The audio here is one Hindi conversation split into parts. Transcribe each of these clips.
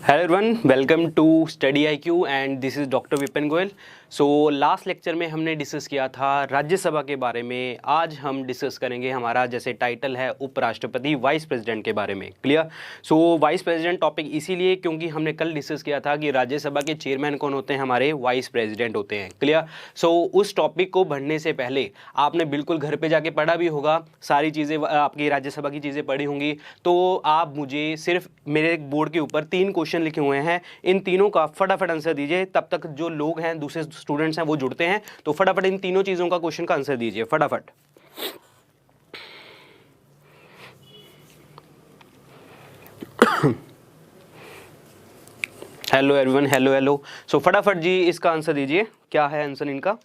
Hello everyone, welcome to study IQ and this is doctor Vipin Goyal. So last lecture में हमने डिस्कस किया था राज्यसभा के बारे में। आज हम डिस्कस करेंगे, हमारा जैसे टाइटल है उपराष्ट्रपति वाइस प्रेसिडेंट के बारे में। क्लियर। सो वाइस प्रेसिडेंट टॉपिक इसीलिए क्योंकि हमने कल डिस्कस किया था कि राज्यसभा के चेयरमैन कौन होते हैं, हमारे वाइस प्रेसिडेंट होते हैं। क्लियर। सो उस टॉपिक को बढ़ने से पहले आपने बिल्कुल घर पर जाके पढ़ा भी होगा, सारी चीज़ें आपकी राज्यसभा की चीज़ें पढ़ी होंगी। तो आप मुझे सिर्फ मेरे बोर्ड के ऊपर 3 क्वेश्चन लिखे हुए हैं, इन तीनों का फटाफट आंसर दीजिए। तब तक जो लोग हैं, दूसरे स्टूडेंट्स हैं, वो जुड़ते हैं। तो फटाफट इन तीनों चीजों का क्वेश्चन का आंसर दीजिए फटाफट। Hello everyone, hello hello. So फटाफट जी इसका आंसर दीजिए, क्या है आंसर इनका।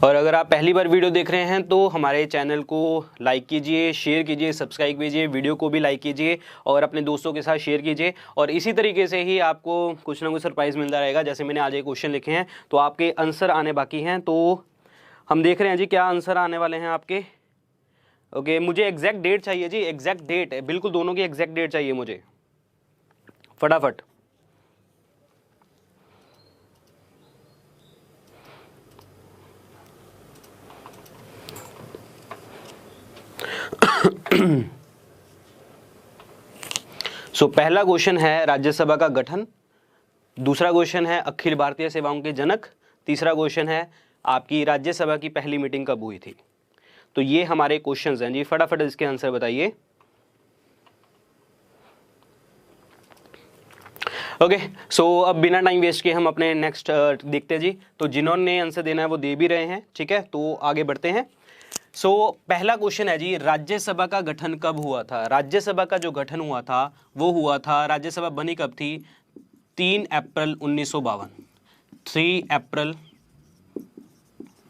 और अगर आप पहली बार वीडियो देख रहे हैं तो हमारे चैनल को लाइक कीजिए, शेयर कीजिए, सब्सक्राइब कीजिए, वीडियो को भी लाइक कीजिए और अपने दोस्तों के साथ शेयर कीजिए। और इसी तरीके से ही आपको कुछ ना कुछ सरप्राइज़ मिलता रहेगा। जैसे मैंने आज एक क्वेश्चन लिखे हैं तो आपके आंसर आने बाकी हैं, तो हम देख रहे हैं जी क्या आंसर आने वाले हैं आपके। ओके, मुझे एग्जैक्ट डेट चाहिए जी, एग्जैक्ट डेट, बिल्कुल दोनों की एग्जैक्ट डेट चाहिए मुझे फटाफट। सो पहला क्वेश्चन है राज्यसभा का गठन, दूसरा क्वेश्चन है अखिल भारतीय सेवाओं के जनक, तीसरा क्वेश्चन है आपकी राज्यसभा की पहली मीटिंग कब हुई थी। तो ये हमारे क्वेश्चंस हैं जी, फटाफट इसके आंसर बताइए। ओके, सो अब बिना टाइम वेस्ट किए हम अपने नेक्स्ट देखते हैं जी। तो जिन्होंने आंसर देना है वो दे भी रहे हैं, ठीक है, तो आगे बढ़ते हैं। सो पहला क्वेश्चन है जी, राज्यसभा का गठन कब हुआ था। राज्यसभा का जो गठन हुआ था वो हुआ था, राज्यसभा बनी कब थी, 3 अप्रैल 1952, 3 अप्रैल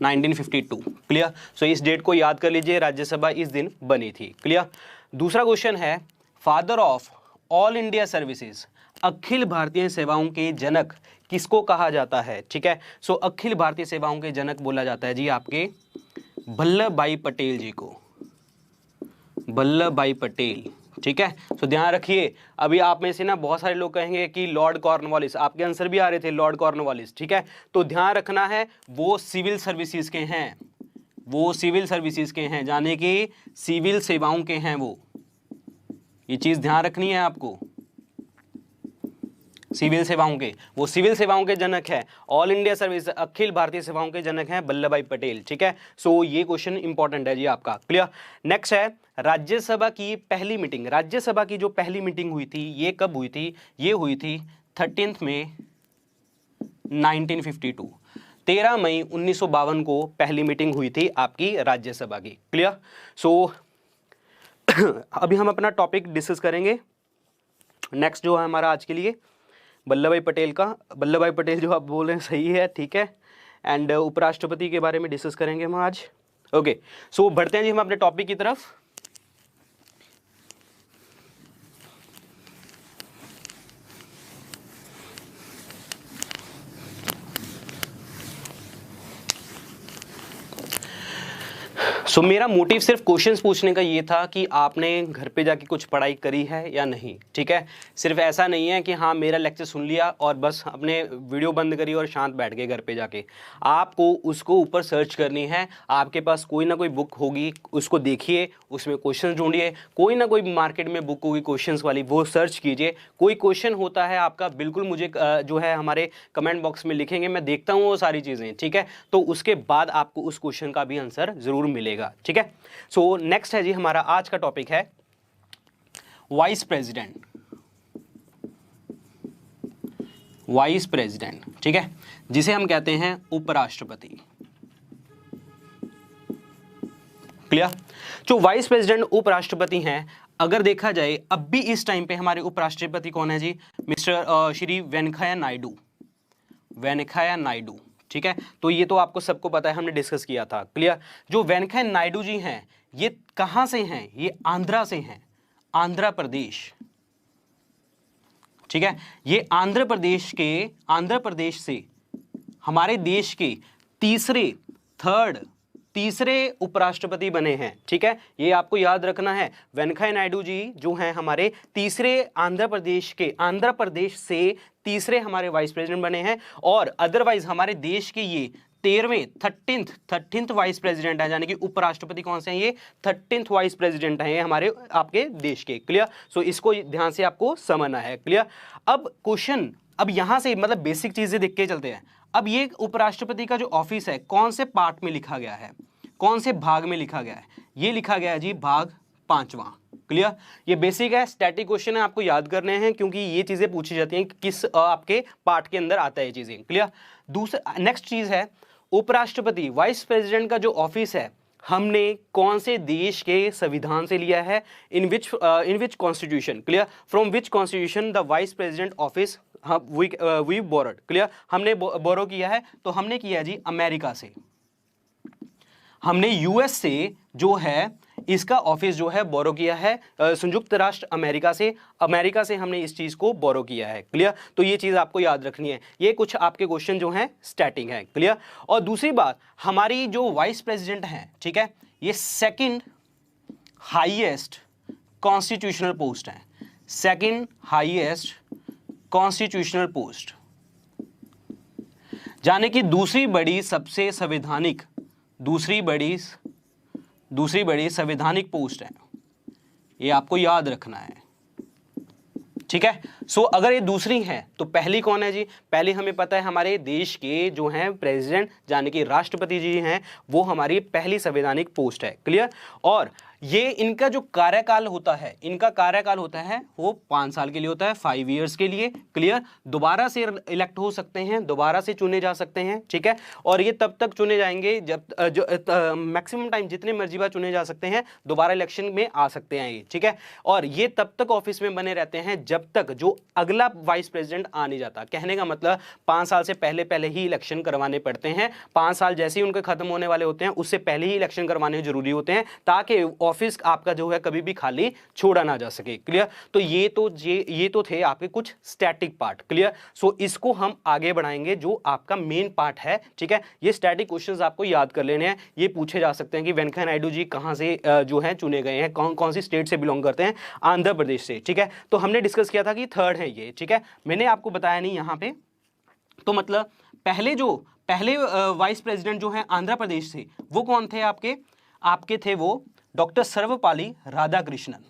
1952। क्लियर। सो इस डेट को याद कर लीजिए, राज्यसभा इस दिन बनी थी। क्लियर। दूसरा क्वेश्चन है, father of all India services, अखिल भारतीय सेवाओं के जनक किसको कहा जाता है। ठीक है, सो अखिल भारतीय सेवाओं के जनक बोला जाता है जी आपके वल्लभ भाई पटेल जी को, वल्लभ भाई पटेल। ठीक है, तो ध्यान रखिए। अभी आप में से ना बहुत सारे लोग कहेंगे कि लॉर्ड कॉर्नवालिस, आपके आंसर भी आ रहे थे लॉर्ड कॉर्नवालिस। ठीक है, तो ध्यान रखना है वो सिविल सर्विसेज के हैं, वो सिविल सर्विसेज के हैं, जाने की सिविल सेवाओं के हैं वो, ये चीज ध्यान रखनी है आपको। सिविल सेवाओं के, वो सिविल सेवाओं के जनक है, ऑल इंडिया सर्विस अखिल भारतीय सेवाओं के जनक हैं वल्लभ भाई पटेल। ठीक है, सो ये क्वेश्चन इंपॉर्टेंट है जी आपका। क्लियर। नेक्स्ट है राज्यसभा की पहली मीटिंग। राज्यसभा की जो पहली मीटिंग हुई थी ये कब हुई थी, ये हुई थी 13 मई 1952, 13 मई 1952 को पहली मीटिंग हुई थी आपकी राज्यसभा की। क्लियर। सो अभी हम अपना टॉपिक डिस्कस करेंगे। नेक्स्ट जो है हमारा आज के लिए वल्लभ भाई पटेल का, वल्लभ भाई पटेल जो आप बोल रहे हैं सही है, ठीक है। एंड उपराष्ट्रपति के बारे में डिस्कस करेंगे हम आज। ओके, सो बढ़ते हैं जी हम अपने टॉपिक की तरफ। सो मेरा मोटिव सिर्फ क्वेश्चंस पूछने का ये था कि आपने घर पे जाके कुछ पढ़ाई करी है या नहीं। ठीक है, सिर्फ ऐसा नहीं है कि हाँ मेरा लेक्चर सुन लिया और बस अपने वीडियो बंद करी और शांत बैठ गए घर पे जाके। आपको उसको ऊपर सर्च करनी है, आपके पास कोई ना कोई बुक होगी, उसको देखिए, उसमें क्वेश्चन ढूंढिए, कोई ना कोई मार्केट में बुक होगी क्वेश्चंस वाली, वो सर्च कीजिए। कोई क्वेश्चन होता है आपका, बिल्कुल मुझे जो है हमारे कमेंट बॉक्स में लिखेंगे, मैं देखता हूँ वो सारी चीज़ें। ठीक है, तो उसके बाद आपको उस क्वेश्चन का भी आंसर जरूर मिलेगा। ठीक है, सो नेक्स्ट है जी हमारा आज का टॉपिक है वाइस प्रेसिडेंट। वाइस प्रेसिडेंट, ठीक है, जिसे हम कहते हैं उपराष्ट्रपति। क्लियर। जो वाइस प्रेसिडेंट उपराष्ट्रपति हैं, अगर देखा जाए अब भी इस टाइम पे हमारे उपराष्ट्रपति कौन है जी, मिस्टर श्री वेंकैया नायडू, वेंकैया नायडू। ठीक है, तो ये तो आपको सबको पता है, हमने डिस्कस किया था। क्लियर। जो वेंकैया नायडू जी हैं ये कहां से हैं? ये आंध्रा से हैं, आंध्र प्रदेश। ठीक है, ये आंध्र प्रदेश से हमारे देश के तीसरे उपराष्ट्रपति बने हैं। ठीक है, ये आपको याद रखना है। वेंकैया नायडू जी जो हैं हमारे आंध्र प्रदेश से तीसरे हमारे वाइस प्रेसिडेंट बने हैं। और अदरवाइज हमारे देश के ये 13th वाइस प्रेसिडेंट है, यानी कि उपराष्ट्रपति कौन से हैं? ये 13th वाइस प्रेसिडेंट हैं ये हमारे आपके देश के। क्लियर। सो इसको ध्यान से आपको समझना है। क्लियर। अब क्वेश्चन, अब यहां से मतलब बेसिक चीजें देख के चलते हैं। अब ये उपराष्ट्रपति का जो ऑफिस है कौन से पार्ट में लिखा गया है, कौन से भाग में लिखा गया है? ये लिखा गया है जी भाग 5वां। क्लियर। ये बेसिक है, स्टैटिक क्वेश्चन है, आपको याद करने हैं क्योंकि ये चीजें पूछी जाती हैं किस आपके पार्ट के अंदर आता है ये चीजें। क्लियर। दूसरा नेक्स्ट चीज है उपराष्ट्रपति वाइस प्रेसिडेंट का जो ऑफिस है हमने कौन से देश के संविधान से लिया है? In which constitution? Clear. From which constitution the vice president office we borrowed? Clear. हमने बोरो किया है, तो हमने किया जी अमेरिका से, हमने यूएस से जो है इसका ऑफिस जो है बोरो किया है, संयुक्त राष्ट्र अमेरिका से हमने इस चीज को बोरो किया है। क्लियर। तो ये चीज आपको याद रखनी है। ये कुछ आपके क्वेश्चन जो हैं स्टैटिक है। क्लियर। और दूसरी बात, हमारी जो वाइस प्रेसिडेंट हैं, ठीक है, ये सेकंड हाईएस्ट कॉन्स्टिट्यूशनल पोस्ट है, सेकंड हाईएस्ट कॉन्स्टिट्यूशनल पोस्ट, यानी कि दूसरी बड़ी संवैधानिक पोस्ट है। ये आपको याद रखना है। ठीक है। सो अगर ये दूसरी है तो पहली कौन है जी? पहली हमें पता है हमारे देश के जो हैं प्रेसिडेंट यानी कि राष्ट्रपति जी हैं, वो हमारी पहली संवैधानिक पोस्ट है। क्लियर। और ये इनका जो कार्यकाल होता है वो 5 साल के लिए होता है, 5 इयर्स के लिए। क्लियर। दोबारा से इलेक्ट हो सकते हैं, दोबारा से चुने जा सकते हैं। ठीक है। और ये तब तक चुने जाएंगे जब जो मैक्सिमम टाइम जितने मर्जी बार चुने जा सकते हैं, दोबारा इलेक्शन में आ सकते हैं ये। ठीक है। और ये तब तक ऑफिस में बने रहते हैं जब तक जो अगला वाइस प्रेसिडेंट आ नहीं जाता। कहने का मतलब 5 साल से पहले ही इलेक्शन करवाने पड़ते हैं। 5 साल जैसे ही उनके खत्म होने वाले होते हैं उससे पहले ही इलेक्शन करवाने जरूरी होते हैं, ताकि ऑफिस आपका जो है कभी भी खाली छोड़ा ना जा सके। क्लियर। तो ये तो थे आपके कुछ स्टैटिक पार्ट। क्लियर। सो इसको हम आगे बढ़ाएंगे जो आपका मेन पार्ट है। ठीक है। ये स्टैटिक क्वेश्चंस आपको याद कर लेने हैं। ये पूछे जा सकते हैं कि वेंकैया नायडू जी कहां से जो है चुने गए हैं, कौन सी स्टेट से बिलोंग करते हैं? आंध्र प्रदेश से। ठीक है। तो हमने डिस्कस किया था कि 3rd है ये। ठीक है। मैंने आपको बताया नहीं यहां पे, तो मतलब पहले वाइस प्रेसिडेंट जो है आंध्र प्रदेश से, वो कौन थे आपके थे वो डॉक्टर सर्वपल्ली राधाकृष्णन।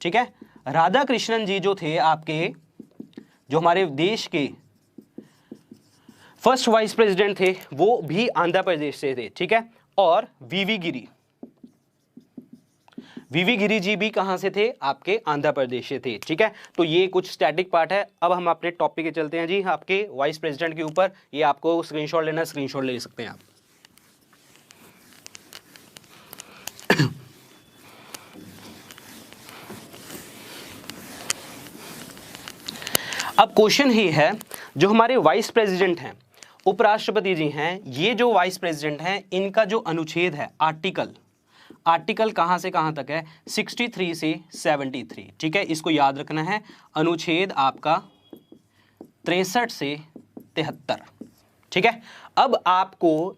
ठीक है। राधाकृष्णन जी जो थे आपके, जो हमारे देश के फर्स्ट वाइस प्रेसिडेंट थे, वो भी आंध्र प्रदेश से थे। ठीक है। और वीवी गिरी जी भी कहां से थे? आपके आंध्र प्रदेश से थे। ठीक है। तो ये कुछ स्टैटिक पार्ट है। अब हम अपने टॉपिक पे चलते हैं जी, आपके वाइस प्रेसिडेंट के ऊपर। ये आपको स्क्रीनशॉट लेना, स्क्रीनशॉट ले सकते हैं आप। अब क्वेश्चन ही है, जो हमारे वाइस प्रेसिडेंट हैं, उपराष्ट्रपति जी हैं, ये जो वाइस प्रेसिडेंट हैं, इनका जो अनुच्छेद है, आर्टिकल कहां से कहां तक है? 63 से 73। ठीक है। इसको याद रखना है। अनुच्छेद आपका 63 से 73। ठीक है। अब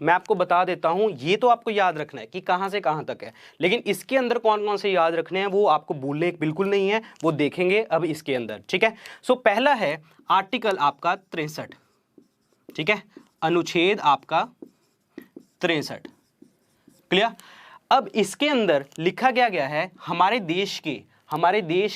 मैं आपको बता देता हूं, ये तो आपको याद रखना है कि कहां से कहां तक है, लेकिन इसके अंदर कौन कौन से याद रखने हैं वो आपको भूलने बिल्कुल नहीं है, वो देखेंगे अब इसके अंदर। ठीक है। सो पहला है आर्टिकल आपका 63। ठीक है। अनुच्छेद आपका 63। क्लियर। अब इसके अंदर लिखा गया है हमारे देश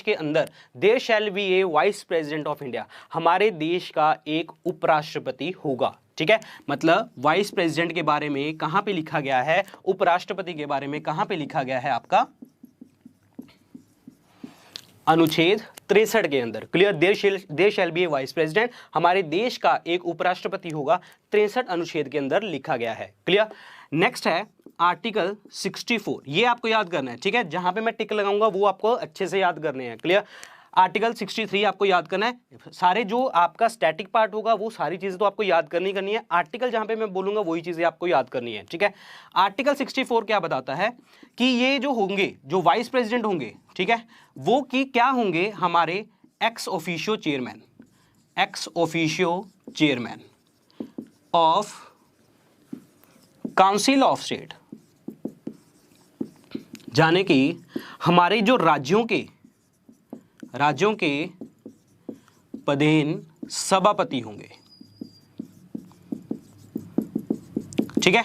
के अंदर there shall be a vice president of India. हमारे देश का एक उपराष्ट्रपति होगा। ठीक है। मतलब वाइस प्रेसिडेंट के बारे में कहां पे लिखा गया है, उपराष्ट्रपति के बारे में कहां पे लिखा गया है? आपका अनुच्छेद 63 के अंदर। Clear. There shall be a vice president, हमारे देश का एक उपराष्ट्रपति होगा, 63 अनुच्छेद के अंदर लिखा गया है। क्लियर। नेक्स्ट है आर्टिकल 64। ये आपको याद करना है। ठीक है। जहां पे मैं टिक लगाऊंगा वो आपको अच्छे से याद करने हैं। क्लियर। आर्टिकल 63 आपको याद करना है। सारे जो आपका स्टैटिक पार्ट होगा वो सारी चीजें तो आपको याद करनी है। आर्टिकल जहां पे मैं बोलूंगा वही चीजें आपको याद करनी है, ठीक है। आर्टिकल 64 क्या बताता है कि ये जो होंगे, जो वाइस प्रेसिडेंट होंगे, ठीक है, वो कि क्या होंगे, हमारे ex officio chairman, ex officio chairman of council of state, जाने कि हमारे जो राज्यों के पदेन सभापति होंगे, ठीक है।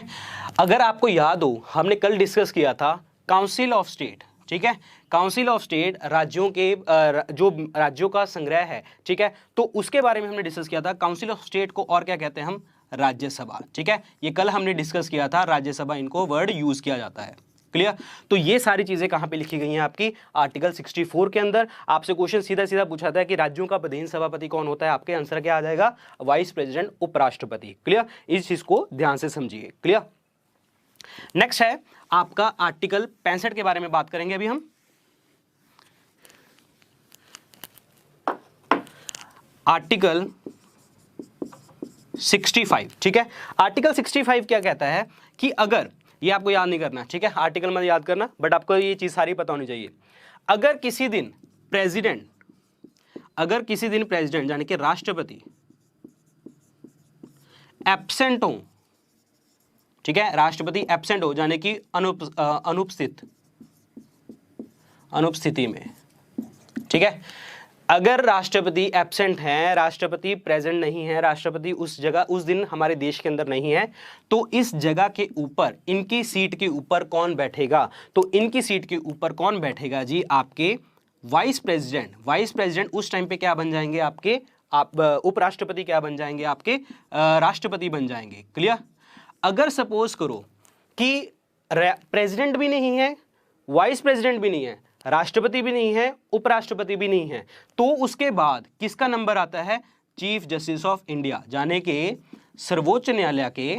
अगर आपको याद हो, हमने कल डिस्कस किया था काउंसिल ऑफ स्टेट, ठीक है। काउंसिल ऑफ स्टेट राज्यों के जो राज्यों का संग्रह है, ठीक है, तो उसके बारे में हमने डिस्कस किया था। काउंसिल ऑफ स्टेट को और क्या कहते हैं हम, राज्यसभा, ठीक है। ये कल हमने डिस्कस किया था, राज्यसभा इनको वर्ड यूज किया जाता है, क्लियर। तो ये सारी चीजें कहां पे लिखी गई हैं आपकी आर्टिकल 64 के अंदर। आपसे क्वेश्चन सीधा सीधा पूछा था कि राज्यों का प्रधान सभापति कौन होता है, आपके आंसर क्या आ जाएगा, वाइस प्रेसिडेंट, उपराष्ट्रपति, क्लियर। इस चीज को ध्यान से समझिए, क्लियर। नेक्स्ट है आपका आर्टिकल 65 के बारे में बात करेंगे अभी हम। आर्टिकल 65, ठीक है। आर्टिकल 65 क्या कहता है कि अगर, ये आपको याद नहीं करना, ठीक है, आर्टिकल मत याद करना, बट आपको ये चीज सारी पता होनी चाहिए। अगर किसी दिन प्रेसिडेंट यानी कि राष्ट्रपति एब्सेंट हो, ठीक है, राष्ट्रपति एब्सेंट हो यानी कि अनुपस्थिति में, ठीक है। अगर राष्ट्रपति एब्सेंट है, राष्ट्रपति प्रेजेंट नहीं है, राष्ट्रपति उस जगह उस दिन हमारे देश के अंदर नहीं है, तो इस जगह के ऊपर, इनकी सीट के ऊपर कौन बैठेगा, तो इनकी सीट के ऊपर कौन बैठेगा जी, आपके वाइस प्रेसिडेंट। वाइस प्रेसिडेंट उस टाइम पे क्या बन जाएंगे आपके, उपराष्ट्रपति क्या बन जाएंगे आपके, राष्ट्रपति बन जाएंगे, क्लियर। अगर सपोज करो कि प्रेसिडेंट भी नहीं है, वाइस प्रेसिडेंट भी नहीं है, राष्ट्रपति भी नहीं है, उपराष्ट्रपति भी नहीं है, तो उसके बाद किसका नंबर आता है, चीफ जस्टिस ऑफ इंडिया, जाने के सर्वोच्च न्यायालय के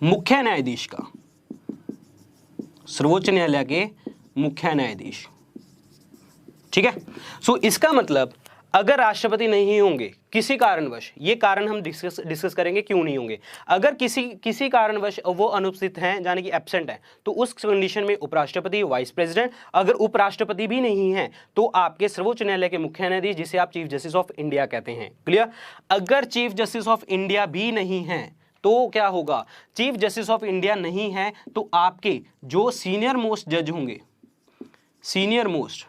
मुख्य न्यायाधीश का, सर्वोच्च न्यायालय के मुख्य न्यायाधीश, ठीक है। सो इसका मतलब अगर राष्ट्रपति नहीं होंगे किसी कारणवश, ये कारण हम डिस्कस करेंगे क्यों नहीं होंगे, अगर किसी कारणवश वो अनुपस्थित हैं यानी कि एब्सेंट है, तो उस कंडीशन में उपराष्ट्रपति, वाइस प्रेसिडेंट। अगर उपराष्ट्रपति भी नहीं है तो आपके सर्वोच्च न्यायालय के मुख्य न्यायाधीश, जिसे आप चीफ जस्टिस ऑफ इंडिया कहते हैं, क्लियर। अगर चीफ जस्टिस ऑफ इंडिया भी नहीं है तो क्या होगा, चीफ जस्टिस ऑफ इंडिया नहीं है तो आपके जो सीनियर मोस्ट जज होंगे, सीनियर मोस्ट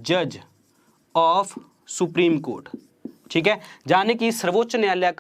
जज ऑफ सुप्रीम कोर्ट, ठीक है, जाने कि सर्वोच्च न्यायालय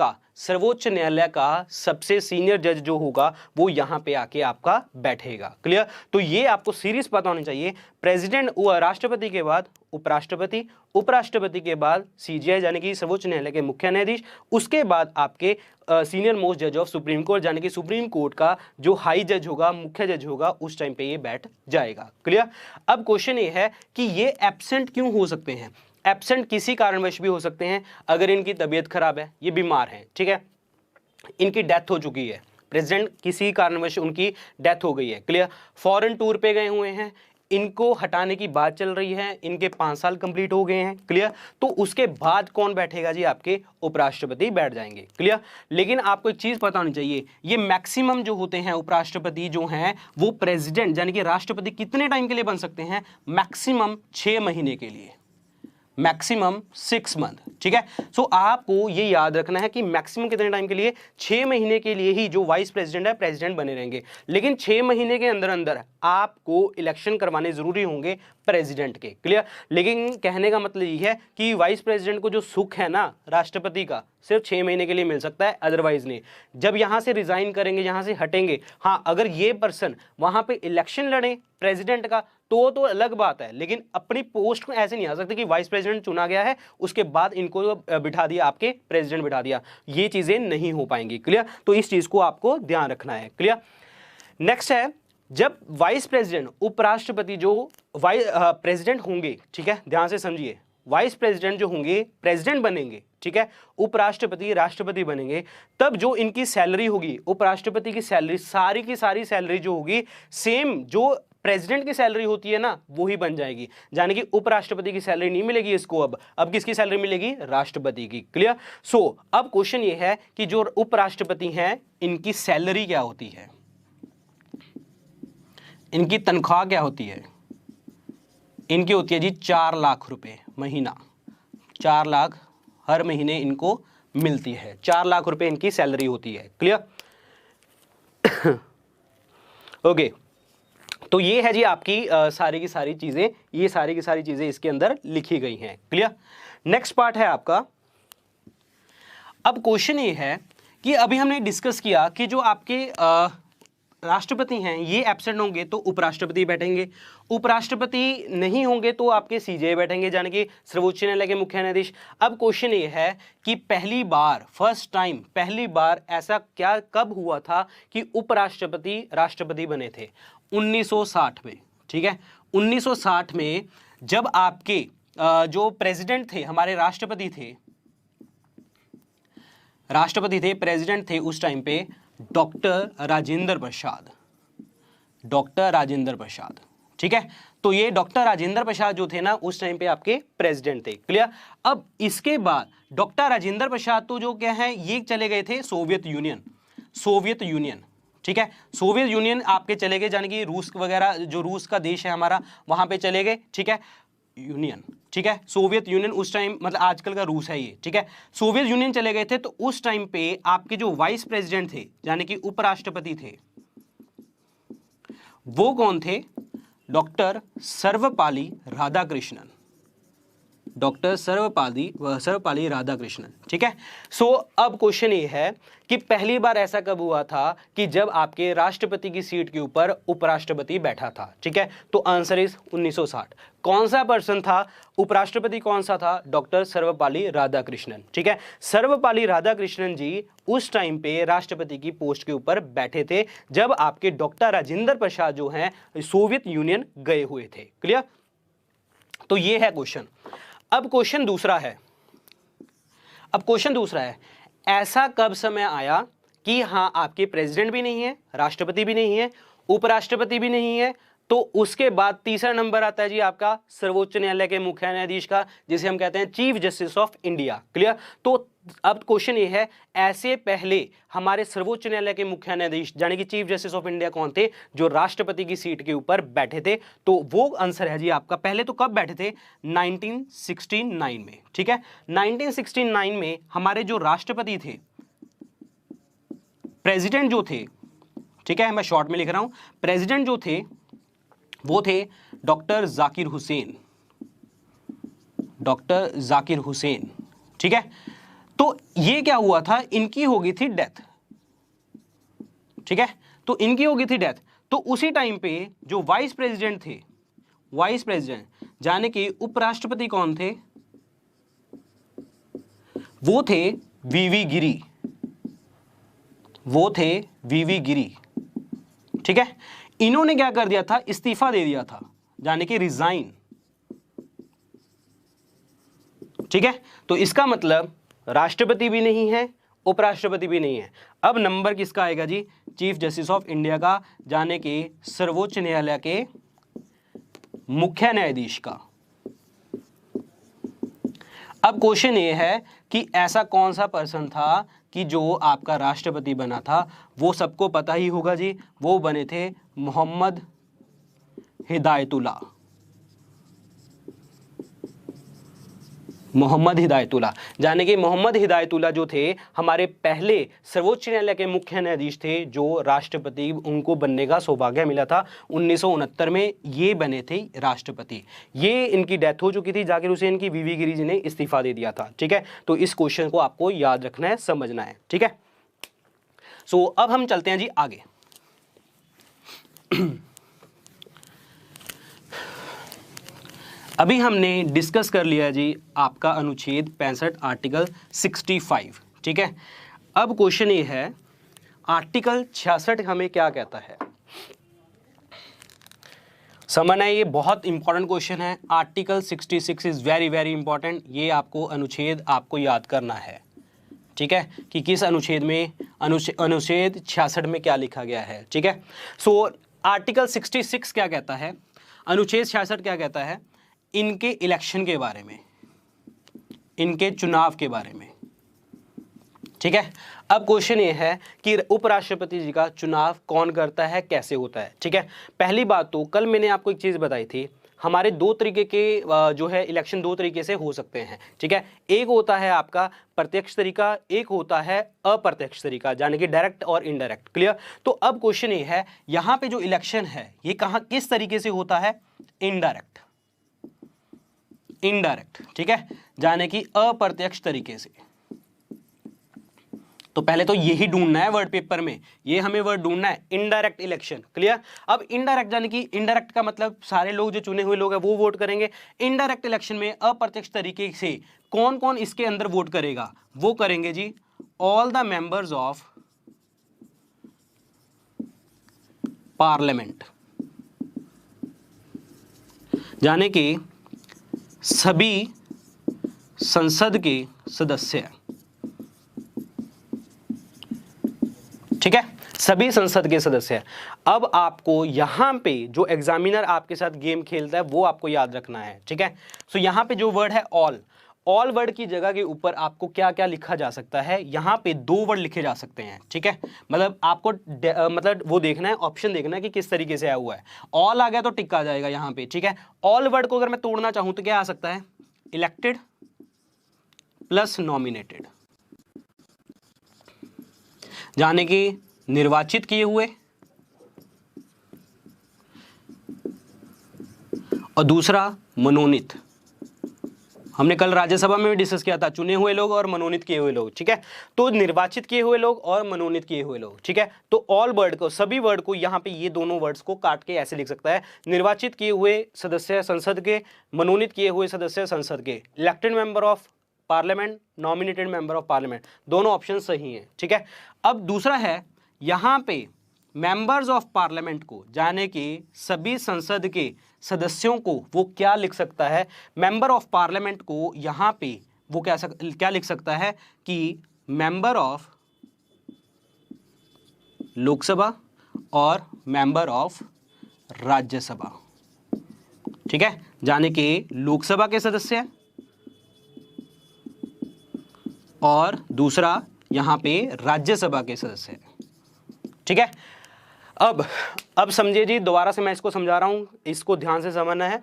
का सबसे सीनियर जज जो होगा वो यहां पे आके आपका बैठेगा, क्लियर। तो ये आपको सीरीज पता होनी चाहिए, प्रेसिडेंट राष्ट्रपति के बाद उपराष्ट्रपति, उपराष्ट्रपति के बाद सीजीआई यानी कि सर्वोच्च न्यायालय के मुख्य न्यायाधीश, उसके बाद आपके सीनियर मोस्ट जज ऑफ सुप्रीम कोर्ट यानी कि सुप्रीम कोर्ट का जो हाई जज होगा, मुख्य जज होगा, उस टाइम पे ये बैठ जाएगा, क्लियर। अब क्वेश्चन ये है कि ये एब्सेंट क्यों हो सकते हैं, एब्सेंट किसी कारणवश भी हो सकते हैं। अगर इनकी तबीयत खराब है, ये बीमार हैं, ठीक है, इनकी डेथ हो चुकी है, प्रेसिडेंट किसी कारणवश उनकी डेथ हो गई है, क्लियर। फॉरेन टूर पे गए हुए हैं, इनको हटाने की बात चल रही है, इनके 5 साल कंप्लीट हो गए हैं, क्लियर। तो उसके बाद कौन बैठेगा जी, आपके उपराष्ट्रपति बैठ जाएंगे, क्लियर। लेकिन आपको एक चीज पता होनी चाहिए, ये मैक्सिमम जो होते हैं उपराष्ट्रपति जो हैं वो प्रेसिडेंट यानी कि राष्ट्रपति कितने टाइम के लिए बन सकते हैं, मैक्सिमम 6 महीने के लिए, मैक्सिमम 6 मंथ, ठीक है। सो आपको ये याद रखना है कि मैक्सिमम कितने टाइम के लिए, 6 महीने के लिए ही जो वाइस प्रेसिडेंट है प्रेसिडेंट बने रहेंगे। लेकिन 6 महीने के अंदर अंदर आपको इलेक्शन करवाने जरूरी होंगे प्रेसिडेंट के, क्लियर। लेकिन कहने का मतलब ये है कि वाइस प्रेसिडेंट को जो सुख है ना राष्ट्रपति का, सिर्फ 6 महीने के लिए मिल सकता है, अदरवाइज नहीं। जब यहां से रिजाइन करेंगे, यहां से हटेंगे, हाँ अगर ये पर्सन वहां पे इलेक्शन लड़े प्रेसिडेंट का तो अलग बात है, लेकिन अपनी पोस्ट को ऐसे नहीं आ सकते कि वाइस प्रेसिडेंट चुना गया है उसके बाद इनको बिठा दिया, आपके प्रेसिडेंट बिठा दिया, ये चीजें नहीं हो पाएंगी, क्लियर। तो इस चीज को आपको ध्यान रखना है, क्लियर। नेक्स्ट है, जब वाइस प्रेसिडेंट, उपराष्ट्रपति जो प्रेसिडेंट होंगे, ठीक है, ध्यान से समझिए, वाइस प्रेसिडेंट जो होंगे प्रेसिडेंट बनेंगे, ठीक है, उपराष्ट्रपति राष्ट्रपति बनेंगे, तब जो इनकी सैलरी होगी, उपराष्ट्रपति की सैलरी, सारी की सारी सैलरी जो होगी सेम जो प्रेसिडेंट की सैलरी होती है ना वो ही बन जाएगी, यानी कि उपराष्ट्रपति की सैलरी नहीं मिलेगी इसको, अब किसकी सैलरी मिलेगी, राष्ट्रपति की। क्लियर। सो अब क्वेश्चन ये है कि जो उपराष्ट्रपति हैं इनकी सैलरी क्या होती है, इनकी तनख्वाह क्या होती है, इनकी होती है जी 4 लाख रुपए महीना, 4 लाख हर महीने इनको मिलती है, 4 लाख रुपए इनकी सैलरी होती है। क्लियर। ओके तो ये है जी आपकी सारी की सारी चीजें, ये सारी की सारी चीजें इसके अंदर लिखी गई हैं। क्लियर। नेक्स्ट पार्ट है आपका, अब क्वेश्चन ये है कि अभी हमने डिस्कस किया कि जो आपके राष्ट्रपति हैं ये एब्सेंट होंगे तो उपराष्ट्रपति बैठेंगे, उपराष्ट्रपति नहीं होंगे तो आपके सीजे बैठेंगे, यानी कि सर्वोच्च न्यायालय के मुख्य न्यायाधीश। अब क्वेश्चन ये है कि पहली बार, फर्स्ट टाइम, पहली बार ऐसा क्या कब हुआ था कि उपराष्ट्रपति राष्ट्रपति बने थे, 1960 में। ठीक है, 1960 में जब आपके जो प्रेसिडेंट थे, हमारे राष्ट्रपति थे, प्रेसिडेंट थे उस टाइम पे डॉक्टर राजेंद्र प्रसाद, डॉक्टर राजेंद्र प्रसाद। ठीक है, तो ये डॉक्टर राजेंद्र प्रसाद जो थे ना उस टाइम पे आपके प्रेसिडेंट थे। क्लियर। अब इसके बाद डॉक्टर राजेंद्र प्रसाद तो जो क्या है ये चले गए थे सोवियत यूनियन, सोवियत यूनियन। ठीक है, सोवियत यूनियन आपके चले गए, यानी कि रूस वगैरह, जो रूस का देश है हमारा, वहां पे चले गए। ठीक है, यूनियन। ठीक है, सोवियत यूनियन उस टाइम मतलब आजकल का रूस है ये। ठीक है, सोवियत यूनियन चले गए थे, तो उस टाइम पे आपके जो वाइस प्रेसिडेंट थे यानी कि उपराष्ट्रपति थे वो कौन थे, डॉक्टर सर्वपल्ली राधाकृष्णन, डॉक्टर सर्वपल्ली राधाकृष्णन। ठीक है, सो अब क्वेश्चन ये है कि पहली बार ऐसा कब हुआ था कि जब आपके राष्ट्रपति की सीट के ऊपर उपराष्ट्रपति बैठा था। ठीक है, तो आंसर इज 1960। कौन सा पर्सन था उपराष्ट्रपति, कौन सा था, डॉक्टर सर्वपल्ली राधाकृष्णन। ठीक है, सर्वपल्ली राधाकृष्णन जी उस टाइम पे राष्ट्रपति की पोस्ट के ऊपर बैठे थे जब आपके डॉक्टर राजेंद्र प्रसाद जो हैं सोवियत यूनियन गए हुए थे। क्लियर। तो ये है क्वेश्चन। अब क्वेश्चन दूसरा है, ऐसा कब समय आया कि हाँ आपके प्रेसिडेंट भी नहीं है, राष्ट्रपति भी नहीं है, उपराष्ट्रपति भी नहीं है, तो उसके बाद तीसरा नंबर आता है जी आपका सर्वोच्च न्यायालय के मुख्य न्यायाधीश का, जिसे हम कहते हैं chief justice of India. Clear. तो अब क्वेश्चन ये है, ऐसे पहले हमारे सर्वोच्च न्यायालय के मुख्य न्यायाधीश यानी कि चीफ जस्टिस ऑफ इंडिया कौन थे, जो राष्ट्रपति की सीट के ऊपर बैठे थे, तो वो आंसर है जी आपका। पहले तो कब बैठे थे, 1969 में। ठीक है, 1969 में हमारे जो राष्ट्रपति थे, प्रेसिडेंट जो थे, ठीक है मैं शॉर्ट में लिख रहा हूं, प्रेसिडेंट जो थे वो थे डॉक्टर जाकिर हुसैन, डॉक्टर जाकिर हुसैन। ठीक है, तो ये क्या हुआ था, इनकी हो गई थी डेथ। ठीक है, तो इनकी हो गई थी डेथ, तो उसी टाइम पे जो वाइस प्रेसिडेंट थे, वाइस प्रेसिडेंट यानी कि उपराष्ट्रपति कौन थे, वो थे वीवी गिरी, वो थे वीवी गिरी। ठीक है, इन्होंने क्या कर दिया था, इस्तीफा दे दिया था, यानी कि रिजाइन। ठीक है, तो इसका मतलब राष्ट्रपति भी नहीं है, उपराष्ट्रपति भी नहीं है। अब नंबर किसका आएगा जी, चीफ जस्टिस ऑफ इंडिया का, यानी कि सर्वोच्च न्यायालय के मुख्य न्यायाधीश का। अब क्वेश्चन ये है कि ऐसा कौन सा पर्सन था कि जो आपका राष्ट्रपति बना था, वो सबको पता ही होगा जी, वो बने थे मोहम्मद हिदायतुल्लाह, मोहम्मद हिदायतुल्लाह। यानी कि मोहम्मद हिदायतुल्लाह जो थे हमारे पहले सर्वोच्च न्यायालय के मुख्य न्यायाधीश थे, जो राष्ट्रपति उनको बनने का सौभाग्य मिला था 1969 में, ये बने थे राष्ट्रपति। ये इनकी डेथ हो चुकी थी जाकिर हुसैन की, वीवी गिरी जी ने इस्तीफा दे दिया था। ठीक है, तो इस क्वेश्चन को आपको याद रखना है, समझना है। ठीक है, सो अब हम चलते हैं जी आगे। अभी हमने डिस्कस कर लिया जी आपका अनुच्छेद 65 आर्टिकल 65। ठीक है, अब क्वेश्चन ये है आर्टिकल 66 हमें क्या कहता है, समझना है, ये बहुत इंपॉर्टेंट क्वेश्चन है। Article 66 is very very important, ये आपको अनुच्छेद आपको याद करना है। ठीक है, कि किस अनुच्छेद में, अनुच्छेद 66 में क्या लिखा गया है। ठीक है, सो आर्टिकल 66 क्या कहता है, अनुच्छेद 66 क्या कहता है, इनके इलेक्शन के बारे में, इनके चुनाव के बारे में। ठीक है, अब क्वेश्चन ये है कि उपराष्ट्रपति जी का चुनाव कौन करता है, कैसे होता है। ठीक है, पहली बात तो कल मैंने आपको एक चीज़ बताई थी, हमारे दो तरीके के जो है इलेक्शन दो तरीके से हो सकते हैं। ठीक है, एक होता है आपका प्रत्यक्ष तरीका, एक होता है अप्रत्यक्ष तरीका, यानी कि डायरेक्ट और इनडायरेक्ट। क्लियर। तो अब क्वेश्चन ये है, यहाँ पे जो इलेक्शन है ये कहाँ किस तरीके से होता है, इनडायरेक्ट, इनडायरेक्ट। ठीक है, यानी कि अप्रत्यक्ष तरीके से। तो पहले तो यही ढूंढना है वर्ड पेपर में, ये हमें वर्ड ढूंढना है, इनडायरेक्ट इलेक्शन। क्लियर। अब इनडायरेक्ट यानी कि इनडायरेक्ट का मतलब सारे लोग जो चुने हुए लोग हैं वो वोट करेंगे। इनडायरेक्ट इलेक्शन में अप्रत्यक्ष तरीके से कौन कौन इसके अंदर वोट करेगा, वो करेंगे जी all the members of parliament, यानी कि सभी संसद के सदस्य। ठीक है, सभी संसद के सदस्य। अब आपको यहां पे जो एग्जामिनर आपके साथ गेम खेलता है वो आपको याद रखना है। ठीक है, सो यहां पे जो वर्ड है ऑल, ऑल वर्ड की जगह के ऊपर आपको क्या क्या लिखा जा सकता है, यहां पे दो वर्ड लिखे जा सकते हैं। ठीक है, मतलब आपको मतलब वो देखना है, ऑप्शन देखना है कि किस तरीके से आया हुआ है। ऑल आ गया तो टिक आ जाएगा यहां पे। ठीक है, ऑल वर्ड को अगर मैं तोड़ना चाहूं तो क्या आ सकता है, इलेक्टेड प्लस नॉमिनेटेड, यानी कि निर्वाचित किए हुए और दूसरा मनोनीत। हमने कल राज्यसभा में भी डिस्कस किया था, चुने हुए लोग और मनोनीत किए हुए लोग। ठीक है, तो निर्वाचित किए हुए लोग और मनोनीत किए हुए लोग। ठीक है, तो ऑल वर्ड को, सभी वर्ड को यहाँ पे ये दोनों वर्ड्स को काट के ऐसे लिख सकता है, निर्वाचित किए हुए सदस्य संसद के, मनोनीत किए हुए सदस्य संसद के, elected member of parliament, nominated member of parliament, दोनों ऑप्शन सही हैं। ठीक है, अब दूसरा है यहाँ पे मेंबर्स ऑफ पार्लियामेंट को, यानी कि सभी संसद के सदस्यों को वो क्या लिख सकता है, मेंबर ऑफ पार्लियामेंट को यहाँ पे वो क्या लिख सकता है कि मेंबर ऑफ लोकसभा और मेंबर ऑफ राज्यसभा। ठीक है, यानी कि लोकसभा के सदस्य और दूसरा यहां पे राज्यसभा के सदस्य। ठीक है, अब समझिए जी, दोबारा से मैं इसको समझा रहा हूं, इसको ध्यान से समझना है।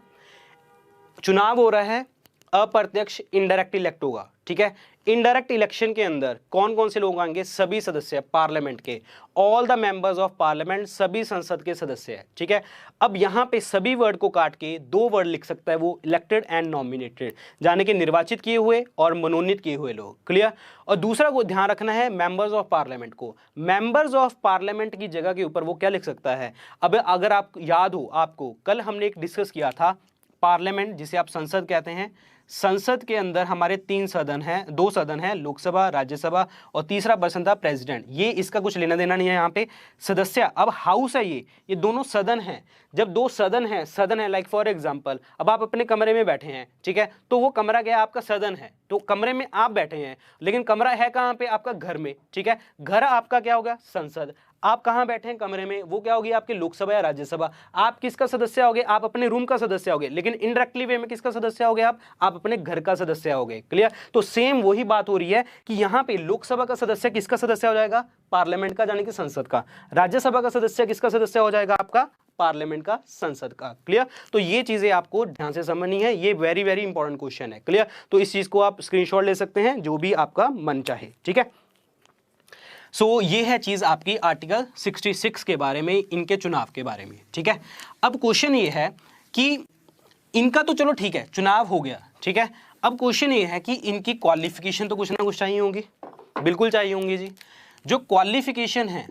चुनाव हो रहा है, अप्रत्यक्ष इनडायरेक्ट इलेक्ट होगा। ठीक है, इनडायरेक्ट इलेक्शन के अंदर कौन कौन से लोग आएंगे, सभी सदस्य पार्लियामेंट के, all the members of parliament, सभी संसद के सदस्य है। ठीक है, अब यहाँ पे सभी वर्ड को काट के दो वर्ड लिख सकता है वो, इलेक्टेड एंड नॉमिनेटेड, यानी कि निर्वाचित किए हुए और मनोनीत किए हुए लोग। क्लियर। और दूसरा को ध्यान रखना है, मेंबर्स ऑफ पार्लियामेंट को, मेंबर्स ऑफ पार्लियामेंट की जगह के ऊपर वो क्या लिख सकता है। अब अगर आप याद हो, आपको कल हमने एक डिस्कस किया था, पार्लियामेंट जिसे आप संसद कहते हैं, संसद के अंदर हमारे तीन सदन हैं, दो सदन हैं, लोकसभा, राज्यसभा और तीसरा पर्सन था प्रेसिडेंट। ये इसका कुछ लेना देना नहीं है यहाँ पे, सदस्य। अब हाउस है, ये दोनों सदन हैं। जब दो सदन है लाइक फॉर एग्जांपल, अब आप अपने कमरे में बैठे हैं। ठीक है, तो वो कमरा गया आपका सदन है, तो कमरे में आप बैठे हैं, लेकिन कमरा है कहाँ पे, आपका घर में। ठीक है, घर आपका क्या होगा, संसद। आप कहाँ बैठे हैं, कमरे में, वो क्या होगी आपकी लोकसभा या राज्यसभा। आप किसका सदस्य होगे, आप अपने रूम का सदस्य होगे, लेकिन इनडायरेक्टली वे में किसका सदस्य होगे, आप अपने घर का सदस्य होगे। क्लियर। तो सेम वही बात हो रही है कि यहाँ पे लोकसभा का सदस्य किसका सदस्य हो जाएगा, पार्लियामेंट का, यानी कि संसद का। राज्यसभा का सदस्य किसका सदस्य हो जाएगा, आपका पार्लियामेंट का, संसद का। क्लियर। तो ये चीजें आपको ध्यान से समझनी है, ये वेरी वेरी इंपॉर्टेंट क्वेश्चन है। क्लियर। तो इस चीज को आप स्क्रीनशॉट ले सकते हैं, जो भी आपका मन चाहे। ठीक है, सो ये है चीज आपकी आर्टिकल 66 के बारे में, इनके चुनाव के बारे में। ठीक है, अब क्वेश्चन ये है कि इनका तो चलो ठीक है, चुनाव हो गया। ठीक है, अब क्वेश्चन ये है कि इनकी क्वालिफिकेशन तो कुछ ना कुछ चाहिए होंगी, बिल्कुल चाहिए होंगी जी। जो क्वालिफिकेशन है,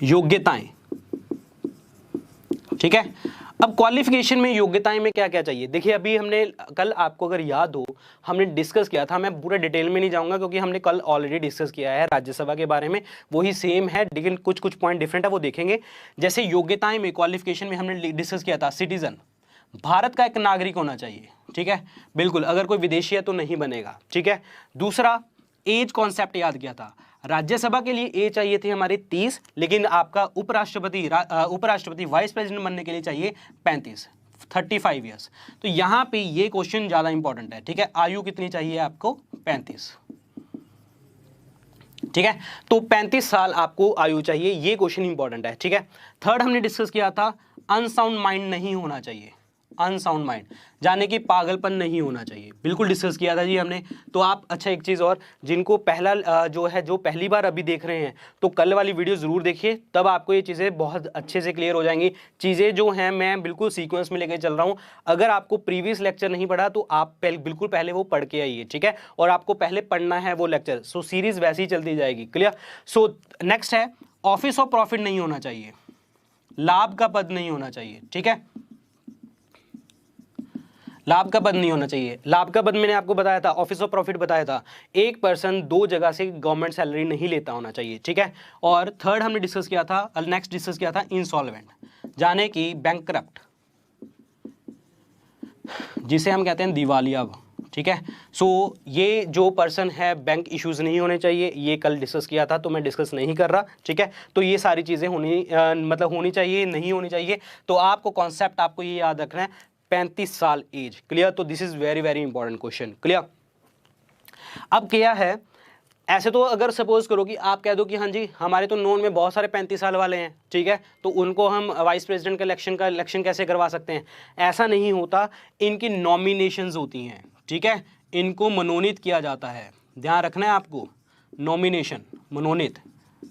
योग्यताएं। ठीक है, अब क्वालिफिकेशन में, योग्यताएं में क्या क्या चाहिए, देखिए अभी हमने कल, आपको अगर याद हो, हमने डिस्कस किया था, मैं पूरा डिटेल में नहीं जाऊंगा क्योंकि हमने कल ऑलरेडी डिस्कस किया है राज्यसभा के बारे में, वही सेम है लेकिन कुछ कुछ पॉइंट डिफरेंट है, वो देखेंगे। जैसे योग्यताएं में, क्वालिफिकेशन में हमने डिस्कस किया था, सिटीजन, भारत का एक नागरिक होना चाहिए। ठीक है, बिल्कुल, अगर कोई विदेशी है तो नहीं बनेगा। ठीक है, दूसरा एज कॉन्सेप्ट याद किया था, राज्यसभा के लिए एज चाहिए थी हमारे 30, लेकिन आपका उपराष्ट्रपति वाइस प्रेसिडेंट बनने के लिए चाहिए 35 ईयर्स। तो यहाँ पे ये क्वेश्चन ज़्यादा इंपॉर्टेंट है, ठीक है। आयु कितनी चाहिए आपको? 35, ठीक है। तो 35 साल आपको आयु चाहिए, ये क्वेश्चन इंपॉर्टेंट है, ठीक है। थर्ड हमने डिस्कस किया था अनसाउंड माइंड नहीं होना चाहिए, अनसाउंड माइंड जाने कि पागलपन नहीं होना चाहिए, बिल्कुल डिस्कस किया था जी हमने। तो आप अच्छा एक चीज़ और, जिनको पहला जो पहली बार अभी देख रहे हैं, तो कल वाली वीडियो ज़रूर देखिए, तब आपको ये चीज़ें बहुत अच्छे से क्लियर हो जाएंगी। चीज़ें जो हैं मैं बिल्कुल सीक्वेंस में लेके चल रहा हूँ। अगर आपको प्रीवियस लेक्चर नहीं पढ़ा तो आप बिल्कुल पहले वो पढ़ के आइए, ठीक है। और आपको पहले पढ़ना है वो लेक्चर, सो सीरीज़ वैसे ही चलती जाएगी, क्लियर। सो नेक्स्ट है ऑफिस ऑफ प्रॉफिट नहीं होना चाहिए, लाभ का पद नहीं होना चाहिए, ठीक है। लाभ का पद नहीं होना चाहिए। लाभ का पद मैंने आपको बताया था, ऑफिस ऑफ प्रॉफिट बताया था, एक पर्सन 2 जगह से गवर्नमेंट सैलरी नहीं लेता होना चाहिए, ठीक है। और थर्ड हमने डिस्कस किया था, नेक्स्ट डिस्कस किया था इंसॉल्वेंट, जाने की बैंकक्रप्ट, जिसे हम कहते हैं दिवालिया, ठीक है। सो ये जो पर्सन है बैंक इश्यूज नहीं होने चाहिए, ये कल डिस्कस किया था तो मैं डिस्कस नहीं कर रहा, ठीक है। तो ये सारी चीज़ें होनी चाहिए, नहीं होनी चाहिए। तो आपको कॉन्सेप्ट आपको ये याद रखना है, 35 साल एज, क्लियर। तो this is very very important question, clear. अब क्या है, ऐसे तो अगर सपोज करो कि आप कह दो कि हाँ जी हमारे तो नोन में बहुत सारे 35 साल वाले हैं, ठीक है, तो उनको हम वाइस प्रेसिडेंट का इलेक्शन कैसे करवा सकते हैं? ऐसा नहीं होता, इनकी नॉमिनेशंस होती हैं, ठीक है, इनको मनोनीत किया जाता है, ध्यान रखना है आपको, नॉमिनेशन, मनोनीत,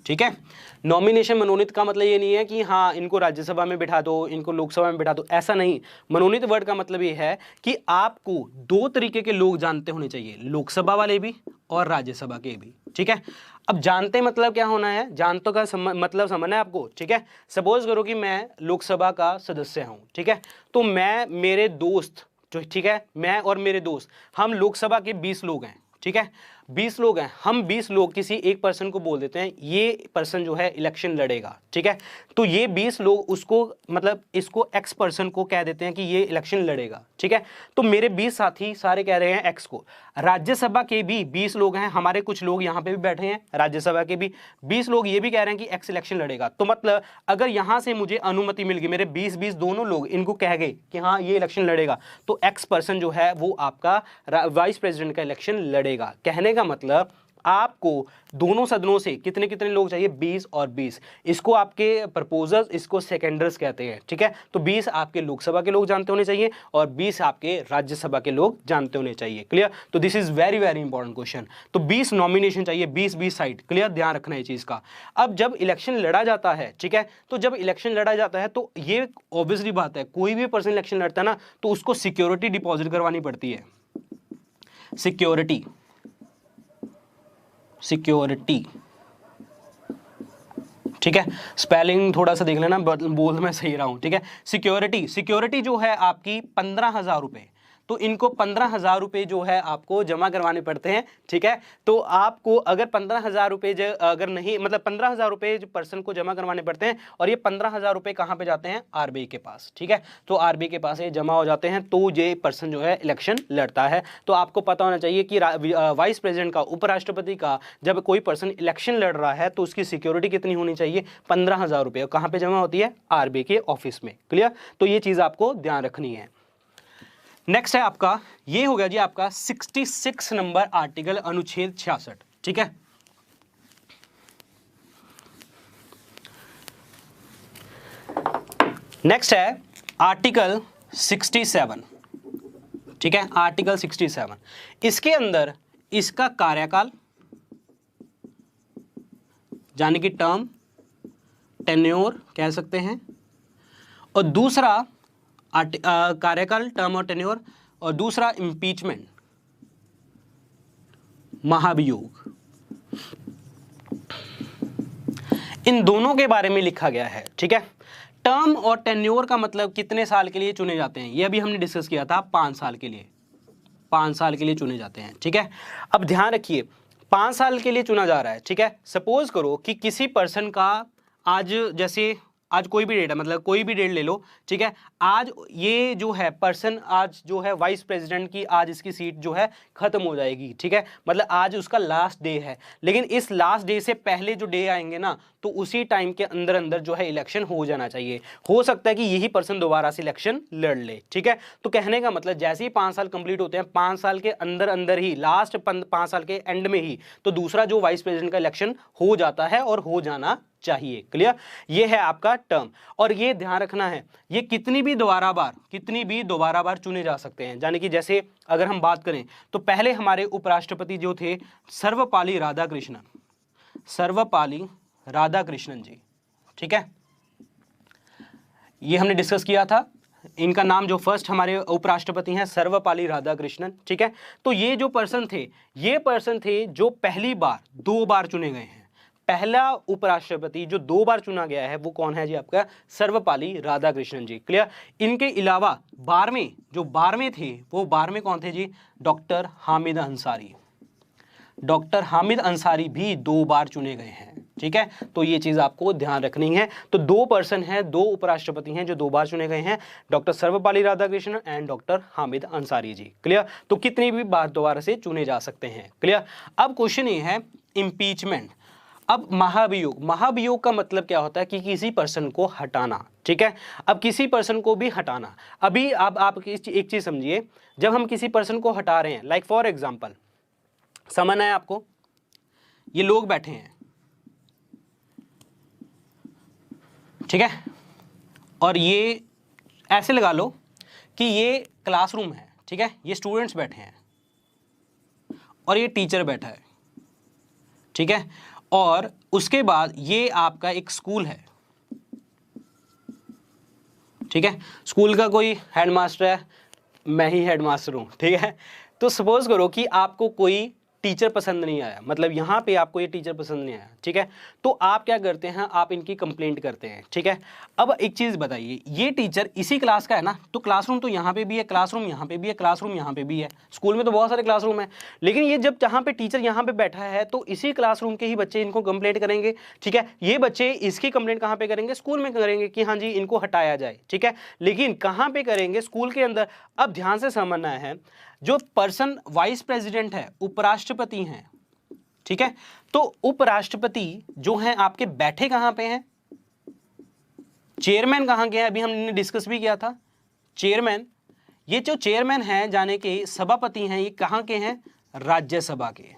ठीक है। नॉमिनेशन मनोनीत का मतलब ये नहीं है कि हाँ इनको राज्यसभा में बिठा दो, इनको लोकसभा में बिठा दो, ऐसा नहीं। मनोनीत वर्ड का मतलब ये है कि आपको 2 तरीके के लोग जानते होने चाहिए, लोकसभा वाले भी और राज्यसभा के भी, ठीक है। अब जानते मतलब क्या होना है, जानतों का मतलब समझना है आपको, ठीक है। सपोज करो कि मैं लोकसभा का सदस्य हूँ, ठीक है, तो मैं मेरे दोस्त जो, ठीक है, मैं और मेरे दोस्त, हम लोकसभा के 20 लोग हैं, ठीक है, 20 लोग हैं, हम 20 लोग किसी एक पर्सन को बोल देते हैं ये पर्सन जो है इलेक्शन लड़ेगा, ठीक है। तो ये 20 लोग उसको मतलब इसको एक्स पर्सन को कह देते हैं कि ये इलेक्शन लड़ेगा, ठीक है। तो मेरे 20 साथी सारे कह रहे हैं एक्स को। राज्यसभा के भी 20 लोग हैं, हमारे कुछ लोग यहाँ पे भी बैठे हैं, राज्यसभा के भी 20 लोग ये भी कह रहे हैं कि एक्स इलेक्शन लड़ेगा। तो मतलब अगर यहाँ से मुझे अनुमति मिल गई, मेरे 20-20 दोनों लोग इनको कह गए कि हाँ ये इलेक्शन लड़ेगा, तो एक्स पर्सन जो है वो आपका वाइस प्रेसिडेंट का इलेक्शन लड़ेगा। कहने का मतलब आपको दोनों सदनों से कितने कितने लोग चाहिए? 20 और 20। इसको आपके प्रपोजर्स, इसको सेकेंडर्स कहते हैं, ठीक है। तो 20 आपके लोकसभा के लोग जानते होने चाहिए और 20 आपके राज्यसभा के लोग जानते होने चाहिए, क्लियर। तो this is very very important question. तो 20 नॉमिनेशन चाहिए, 20-20 साइड, क्लियर, ध्यान रखना है चीज का। अब जब इलेक्शन लड़ा जाता है, ठीक है, तो जब इलेक्शन लड़ा जाता है तो ये ऑब्वियसली बात है, कोई भी पर्सन इलेक्शन लड़ता है ना तो उसको सिक्योरिटी डिपॉजिट करवानी पड़ती है, सिक्योरिटी, ठीक है। स्पेलिंग थोड़ा सा देख लेना, बोल मैं सही रहा हूं, ठीक है। सिक्योरिटी जो है आपकी 15,000 रुपए, तो इनको 15,000 रुपए जो है आपको जमा करवाने पड़ते हैं, ठीक है। तो आपको अगर 15,000 रुपए अगर नहीं, मतलब 15,000 रुपए जो पर्सन को जमा करवाने पड़ते हैं, और ये 15,000 रुपए कहाँ पे जाते हैं? आरबीआई के पास, ठीक है। तो आरबीआई के पास ये जमा हो जाते हैं, तो ये पर्सन जो है इलेक्शन लड़ता है। तो आपको पता होना चाहिए कि वाइस प्रेसिडेंट का, उपराष्ट्रपति का, जब कोई पर्सन इलेक्शन लड़ रहा है तो उसकी सिक्योरिटी कितनी होनी चाहिए? 15,000 रुपये। कहाँ पे जमा होती है? आरबीआई के ऑफिस में, क्लियर। तो ये चीज़ आपको ध्यान रखनी है। नेक्स्ट है आपका, ये हो गया जी आपका 66 नंबर आर्टिकल, अनुच्छेद 66, ठीक है। नेक्स्ट है आर्टिकल 67, ठीक है, आर्टिकल 67। इसके अंदर इसका कार्यकाल, यानी कि टर्म, टेन्योर कह सकते हैं, और दूसरा कार्यकाल, टर्म और टेन्योर, और दूसरा इम्पीचमेंट, महाभियोग। इन दोनों के बारे में लिखा गया है, ठीक है। टर्म और टेन्योर का मतलब कितने साल के लिए चुने जाते हैं, ये अभी हमने डिस्कस किया था, 5 साल के लिए, 5 साल के लिए चुने जाते हैं, ठीक है। अब ध्यान रखिए 5 साल के लिए चुना जा रहा है, ठीक है। सपोज करो कि किसी पर्सन का आज, जैसे आज कोई भी डेट है, मतलब कोई भी डेट ले लो, ठीक है, आज ये जो है पर्सन, आज जो है वाइस प्रेसिडेंट की, आज इसकी सीट जो है खत्म हो जाएगी, ठीक है, मतलब आज उसका लास्ट डे है। लेकिन इस लास्ट डे से पहले जो डे आएंगे ना, तो उसी टाइम के अंदर अंदर जो है इलेक्शन हो जाना चाहिए। हो सकता है कि यही पर्सन दोबारा से इलेक्शन लड़ ले, ठीक है। तो कहने का मतलब जैसे ही 5 साल कंप्लीट होते हैं, 5 साल के अंदर अंदर ही, लास्ट 5 साल के एंड में ही, तो दूसरा जो वाइस प्रेसिडेंट का इलेक्शन हो जाता है और हो जाना चाहिए। क्लियर, ये है आपका टर्म। और ये ध्यान रखना है, ये कितनी भी दोबारा बार चुने जा सकते हैं। यानी कि जैसे अगर हम बात करें तो पहले हमारे उपराष्ट्रपति जो थे सर्वपल्ली राधाकृष्णन जी, ठीक है, ये हमने डिस्कस किया था। इनका नाम जो फर्स्ट हमारे उपराष्ट्रपति हैं सर्वपल्ली राधाकृष्णन, ठीक है। तो ये जो पर्सन थे जो पहली बार 2 बार चुने गए हैं। पहला उपराष्ट्रपति जो 2 बार चुना गया है वो कौन है जी? आपका सर्वपल्ली राधाकृष्णन जी। क्लियर। इनके अलावा 12वें थे, वो 12वें कौन थे जी? डॉक्टर हामिद अंसारी भी 2 बार चुने गए हैं, ठीक है। तो ये चीज आपको ध्यान रखनी है। तो 2 पर्सन हैं, 2 उपराष्ट्रपति हैं जो 2 बार चुने गए हैं, doctor Sarvepalli Radhakrishnan and doctor Hamid Ansari ji. Clear. तो कितनी भी बार दोबारा से चुने जा सकते हैं। क्लियर। अब क्वेश्चन ये है इम्पीचमेंट। अब महाभियोग का मतलब क्या होता है? कि किसी पर्सन को हटाना, ठीक है। अब किसी पर्सन को भी हटाना, अभी अब आप एक चीज समझिए, जब हम किसी पर्सन को हटा रहे हैं, लाइक फॉर एग्जाम्पल, समझना है आपको, ये लोग बैठे हैं, ठीक है, और ये ऐसे लगा लो कि ये क्लासरूम है, ठीक है, ये स्टूडेंट्स बैठे हैं और ये टीचर बैठा है, ठीक है, और उसके बाद ये आपका एक स्कूल है, ठीक है, स्कूल का कोई हेडमास्टर है, मैं ही हेडमास्टर हूं, ठीक है। तो सपोज करो कि आपको कोई टीचर पसंद नहीं आया, मतलब यहाँ पे आपको ये टीचर पसंद नहीं आया, ठीक है, तो आप क्या करते हैं? आप इनकी कंप्लेंट करते हैं, ठीक है। अब एक चीज़ बताइए, ये टीचर इसी क्लास का है ना, तो क्लासरूम तो यहाँ पे भी है, क्लासरूम यहाँ पे भी है, क्लासरूम यहाँ पे भी है, स्कूल में तो बहुत सारे क्लासरूम है, लेकिन ये जब जहाँ पे टीचर यहाँ पे बैठा है तो इसी क्लासरूम के ही बच्चे इनको कंप्लेंट करेंगे, ठीक है। ये बच्चे इसकी कंप्लेंट कहाँ पे करेंगे? स्कूल में करेंगे कि हाँ जी इनको हटाया जाए, ठीक है, लेकिन कहाँ पे करेंगे? स्कूल के अंदर। अब ध्यान से समझना है, जो पर्सन वाइस प्रेसिडेंट है, उपराष्ट्रपति हैं, ठीक है, तो उपराष्ट्रपति जो हैं आपके बैठे कहां पे हैं? चेयरमैन कहां के हैं? अभी हमने डिस्कस भी किया था, चेयरमैन। ये जो चेयरमैन हैं जाने के सभापति हैं, ये कहां के हैं? राज्यसभा के।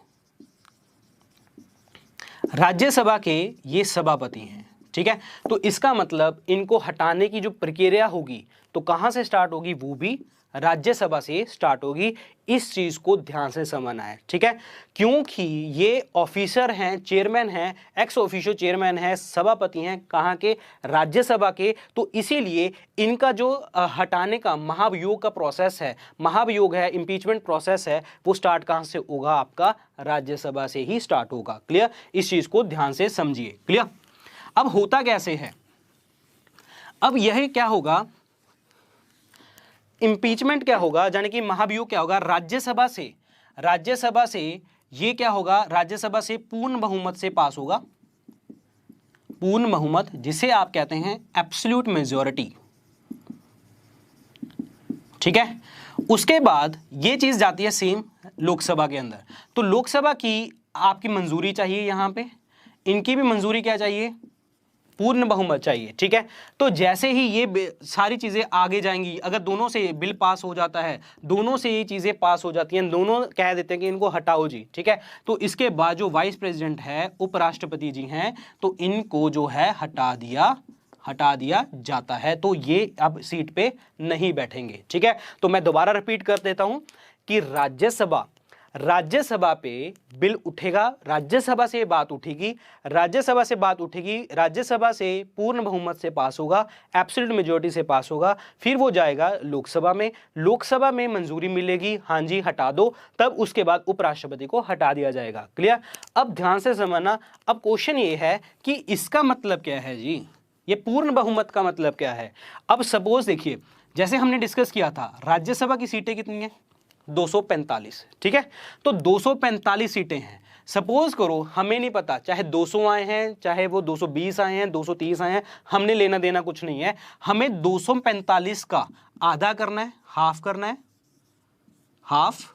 राज्यसभा के ये सभापति हैं, ठीक है। तो इसका मतलब इनको हटाने की जो प्रक्रिया होगी तो कहां से स्टार्ट होगी? वो भी राज्यसभा से स्टार्ट होगी। इस चीज को ध्यान से समझना है, ठीक है, क्योंकि ये ऑफिसर हैं, चेयरमैन हैं, एक्स ऑफिशियो चेयरमैन हैं, सभापति हैं, कहाँ के? राज्यसभा के। तो इसीलिए इनका जो हटाने का महाभियोग का प्रोसेस है, महाभियोग है, इंपीचमेंट प्रोसेस है, वो स्टार्ट कहाँ से होगा? आपका राज्यसभा से ही स्टार्ट होगा। क्लियर। इस चीज को ध्यान से समझिए। क्लियर। अब होता कैसे है? अब यह क्या होगा? इंपीचमेंट क्या होगा, यानी कि महाभियोग क्या होगा? राज्यसभा से ये क्या होगा? राज्यसभा से पूर्ण बहुमत से पास होगा, पूर्ण बहुमत, जिसे आप कहते हैं एब्सोल्यूट मेजॉरिटी, ठीक है। उसके बाद ये चीज जाती है सेम लोकसभा के अंदर। तो लोकसभा की आपकी मंजूरी चाहिए, यहां पे इनकी भी मंजूरी क्या चाहिए? पूर्ण बहुमत चाहिए, ठीक है। तो जैसे ही ये सारी चीजें आगे जाएंगी, अगर दोनों से बिल पास हो जाता है, दोनों से ये चीजें पास हो जाती हैं, दोनों कह देते हैं कि इनको हटाओ जी, ठीक है, तो इसके बाद जो वाइस प्रेसिडेंट है, उपराष्ट्रपति जी हैं, तो इनको जो है हटा दिया जाता है। तो ये अब सीट पे नहीं बैठेंगे, ठीक है। तो मैं दोबारा रिपीट कर देता हूं कि राज्यसभा पे बिल उठेगा, राज्यसभा से बात उठेगी, राज्यसभा से पूर्ण बहुमत से पास होगा, एब्सोल्यूट मेजॉरिटी से पास होगा, फिर वो जाएगा लोकसभा में मंजूरी मिलेगी, हाँ जी हटा दो, तब उसके बाद उपराष्ट्रपति को हटा दिया जाएगा। क्लियर। अब ध्यान से समझना, अब क्वेश्चन ये है कि इसका मतलब क्या है जी? ये पूर्ण बहुमत का मतलब क्या है? अब सपोज देखिए, जैसे हमने डिस्कस किया था, राज्यसभा की सीटें कितनी है? 245, ठीक है। तो 245 सीटें हैं, सपोज करो हमें नहीं पता, चाहे 200 आए हैं, चाहे वो 220 आए हैं, 230 आए हैं, हमने लेना देना कुछ नहीं है। हमें 245 का आधा करना है, हाफ करना है, हाफ,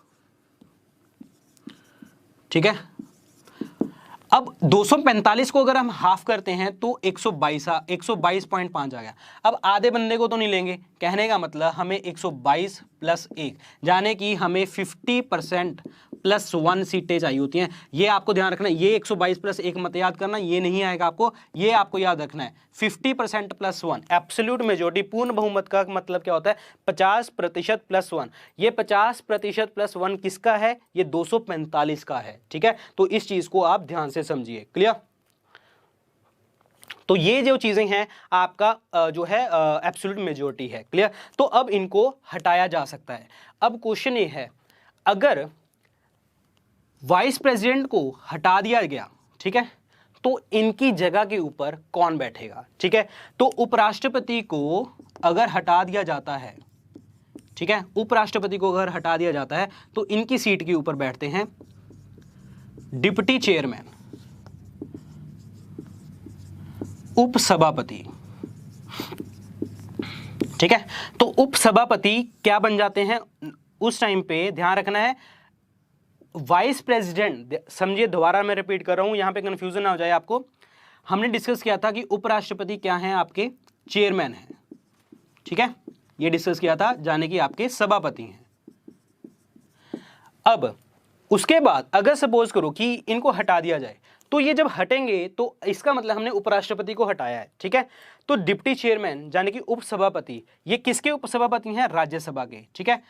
ठीक है। अब 245 को अगर हम हाफ करते हैं तो 122.5 आ गया। अब आधे बंदे को तो नहीं लेंगे, कहने का मतलब हमें 122 प्लस 1, यानी कि हमें 50% प्लस 1 सीटें चाहिए होती हैं। ये आपको ध्यान रखना है, ये 122 प्लस 1 मत याद करना, ये नहीं आएगा आपको, ये आपको याद रखना है 50% प्लस 1। एब्सोल्यूट मेजॉरिटी, पूर्ण बहुमत का मतलब क्या होता है? 50% प्लस 1। ये 50% प्लस 1 किसका है? ये 245 का है, ठीक है। तो इस चीज को आप ध्यान से समझिए, क्लियर। तो ये जो चीजें हैं आपका जो है एब्सोल्यूट मेजॉरिटी है, क्लियर। तो अब इनको हटाया जा सकता है। अब क्वेश्चन ये है, अगर वाइस प्रेसिडेंट को हटा दिया गया, ठीक है, तो इनकी जगह के ऊपर कौन बैठेगा, ठीक है। तो उपराष्ट्रपति को अगर हटा दिया जाता है, ठीक है, उपराष्ट्रपति को अगर हटा दिया जाता है तो इनकी सीट के ऊपर बैठते हैं डिप्टी चेयरमैन, उपसभापति, ठीक है। तो उपसभापति क्या बन जाते हैं उस टाइम पे? ध्यान रखना है, वाइस प्रेसिडेंट, समझिए दोबारा मैं रिपीट कर रहा हूं, यहां पे कंफ्यूजन ना हो जाए आपको। हमने डिस्कस किया था कि उपराष्ट्रपति क्या हैं? आपके चेयरमैन हैं, ठीक है, ये डिस्कस किया था, जाने कि आपके सभापति हैं। अब उसके बाद अगर सपोज करो कि इनको हटा दिया जाए, तो ये जब हटेंगे तो इसका मतलब हमने उपराष्ट्रपति को हटाया है, ठीक है। तो डिप्टी चेयरमैन यानी कि उपसभापति, ये किसके उपसभापति हैं? राज्यसभा के, ठीक है।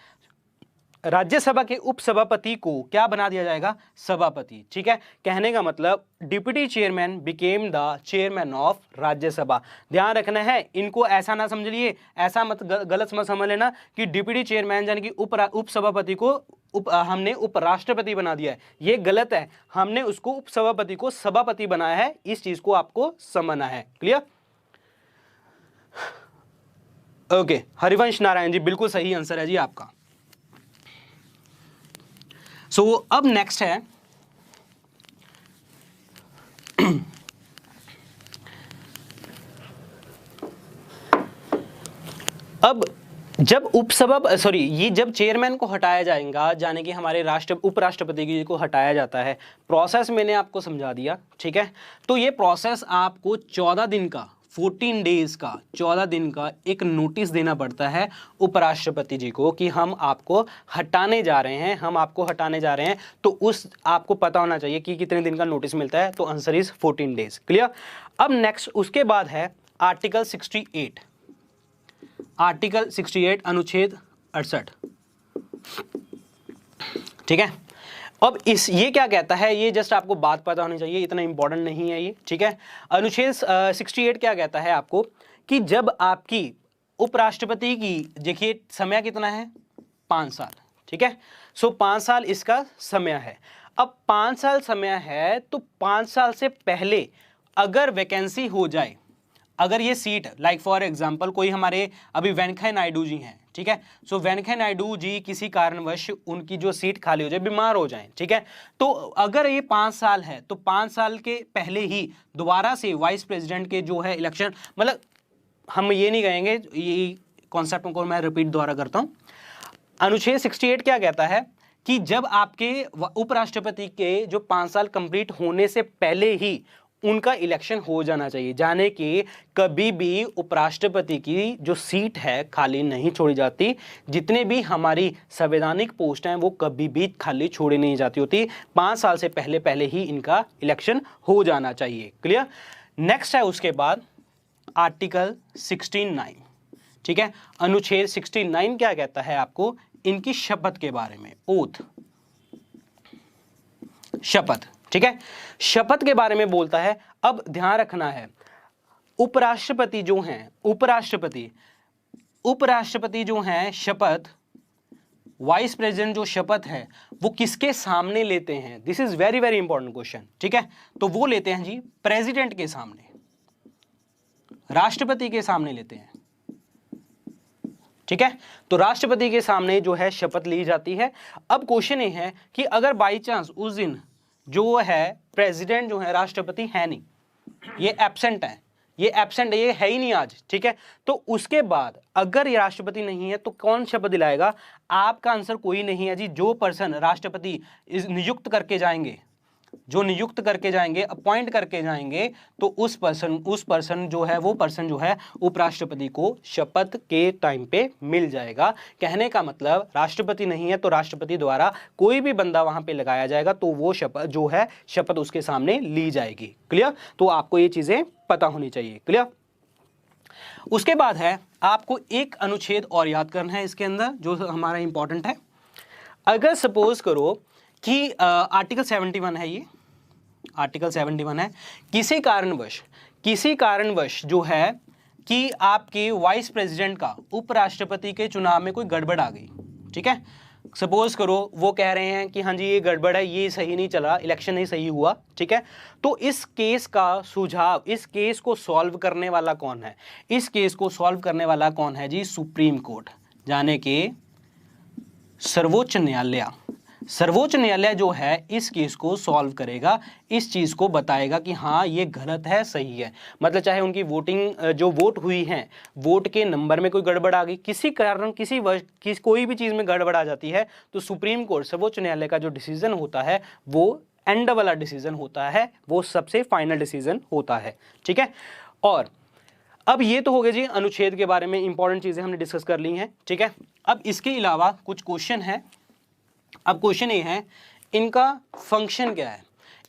राज्यसभा के उपसभापति को क्या बना दिया जाएगा? सभापति, ठीक है। कहने का मतलब deputy chairman became the chairman of Rajya Sabha. ध्यान रखना है, इनको ऐसा ना समझ लिए, ऐसा मत गलत मत समझ लेना कि डिप्टी चेयरमैन यानी कि उपसभापति को हमने उपराष्ट्रपति बना दिया है, ये गलत है। हमने उसको उपसभापति को सभापति बनाया है, इस चीज को आपको समझना है, क्लियर। ओके, हरिवंश नारायण जी बिल्कुल सही आंसर है जी आपका। सो अब नेक्स्ट है अब जब ये जब चेयरमैन को हटाया जाएगा, जाने कि हमारे उपराष्ट्रपति को हटाया जाता है, प्रोसेस मैंने आपको समझा दिया, ठीक है। तो ये प्रोसेस आपको 14 दिन का 14 डेज का 14 दिन का एक नोटिस देना पड़ता है उपराष्ट्रपति जी को कि हम आपको हटाने जा रहे हैं, हम आपको हटाने जा रहे हैं। तो उस आपको पता होना चाहिए कि कितने दिन का नोटिस मिलता है, तो आंसर इज 14 डेज, क्लियर। अब नेक्स्ट उसके बाद है आर्टिकल 68, आर्टिकल 68 अनुच्छेद 68, ठीक है। अब ये क्या कहता है, ये जस्ट आपको बात पता होनी चाहिए, इतना इंपॉर्टेंट नहीं है ये, ठीक है। अनुच्छेद 68 क्या कहता है आपको कि जब आपकी उपराष्ट्रपति की, देखिए समय कितना है? 5 साल, ठीक है। सो 5 साल इसका समय है। अब 5 साल समय है तो 5 साल से पहले अगर वैकेंसी हो जाए, अगर ये सीट लाइक फॉर एग्जांपल कोई हमारे अभी वेंकैया नायडू जी हैं, ठीक है। सो वेंकैया नायडू जी किसी कारणवश उनकी जो सीट खाली हो जाए, बीमार हो जाए, ठीक है। तो अगर ये 5 साल है तो 5 साल के पहले ही दोबारा से वाइस प्रेसिडेंट के जो है इलेक्शन, मतलब हम ये नहीं कहेंगे, ये कॉन्सेप्ट को मैं रिपीट दोबारा करता हूं। अनुच्छेद 68 क्या कहता है कि जब आपके उपराष्ट्रपति के जो 5 साल कंप्लीट होने से पहले ही उनका इलेक्शन हो जाना चाहिए, जाने कि कभी भी उपराष्ट्रपति की जो सीट है खाली नहीं छोड़ी जाती। जितने भी हमारी संवैधानिक पोस्ट हैं वो कभी भी खाली छोड़ी नहीं जाती होती। 5 साल से पहले ही इनका इलेक्शन हो जाना चाहिए, क्लियर। नेक्स्ट है उसके बाद आर्टिकल 69, ठीक है। अनुच्छेद 69 क्या कहता है आपको? इनकी शपथ के बारे में, ओथ, शपथ, ठीक है। शपथ के बारे में बोलता है। अब ध्यान रखना है, उपराष्ट्रपति जो हैं, उपराष्ट्रपति जो हैं शपथ, वाइस प्रेसिडेंट जो शपथ है वो किसके सामने लेते हैं? This is very very important question, ठीक है। तो वो लेते हैं जी प्रेसिडेंट के सामने, राष्ट्रपति के सामने लेते हैं, ठीक है। तो राष्ट्रपति के सामने जो है शपथ ली जाती है। अब क्वेश्चन ये है कि अगर बाई चांस उस दिन जो है प्रेसिडेंट जो है राष्ट्रपति है नहीं, ये एब्सेंट है, ये एब्सेंट है, ये है ही नहीं आज, ठीक है। तो उसके बाद अगर ये राष्ट्रपति नहीं है तो कौन शपथ दिलाएगा? आपका आंसर कोई नहीं है जी, जो पर्सन राष्ट्रपति नियुक्त करके जाएंगे, जो नियुक्त करके जाएंगे, अपॉइंट करके जाएंगे, तो उस पर्सन जो है, वो पर्सन जो है उपराष्ट्रपति को शपथ के टाइम पे मिल जाएगा। कहने का मतलब राष्ट्रपति नहीं है तो राष्ट्रपति द्वारा कोई भी बंदा वहां पे लगाया जाएगा तो वो शपथ जो है, शपथ उसके सामने ली जाएगी। क्लियर? तो आपको ये चीजें पता होनी चाहिए। क्लियर? उसके बाद है आपको एक अनुच्छेद और याद करना है इसके अंदर जो हमारा इंपॉर्टेंट है। अगर सपोज करो कि आर्टिकल 71 है, ये आर्टिकल 71 है, किसी कारणवश जो है कि आपके वाइस प्रेसिडेंट का उपराष्ट्रपति के चुनाव में कोई गड़बड़ आ गई, ठीक है। सपोज करो वो कह रहे हैं कि हाँ जी ये गड़बड़ है, ये सही नहीं चला, इलेक्शन नहीं सही हुआ, ठीक है। तो इस केस का सुझाव, इस केस को सॉल्व करने वाला कौन है? इस केस को सॉल्व करने वाला कौन है जी? सुप्रीम कोर्ट, यानी कि सर्वोच्च न्यायालय जो है इस केस को सॉल्व करेगा, इस चीज को बताएगा कि हाँ ये गलत है, सही है। मतलब चाहे उनकी वोटिंग जो वोट हुई है, वोट के नंबर में कोई गड़बड़ आ गई, किसी कारण कोई भी चीज में गड़बड़ आ जाती है, तो सुप्रीम कोर्ट, सर्वोच्च न्यायालय का जो डिसीजन होता है वो एंड वाला डिसीजन होता है, वो सबसे फाइनल डिसीजन होता है, ठीक है। और अब ये तो हो गया जी अनुच्छेद के बारे में, इंपॉर्टेंट चीजें हमने डिस्कस कर ली हैं, ठीक है। अब इसके अलावा कुछ क्वेश्चन है। अब क्वेश्चन ये है, इनका फंक्शन क्या है,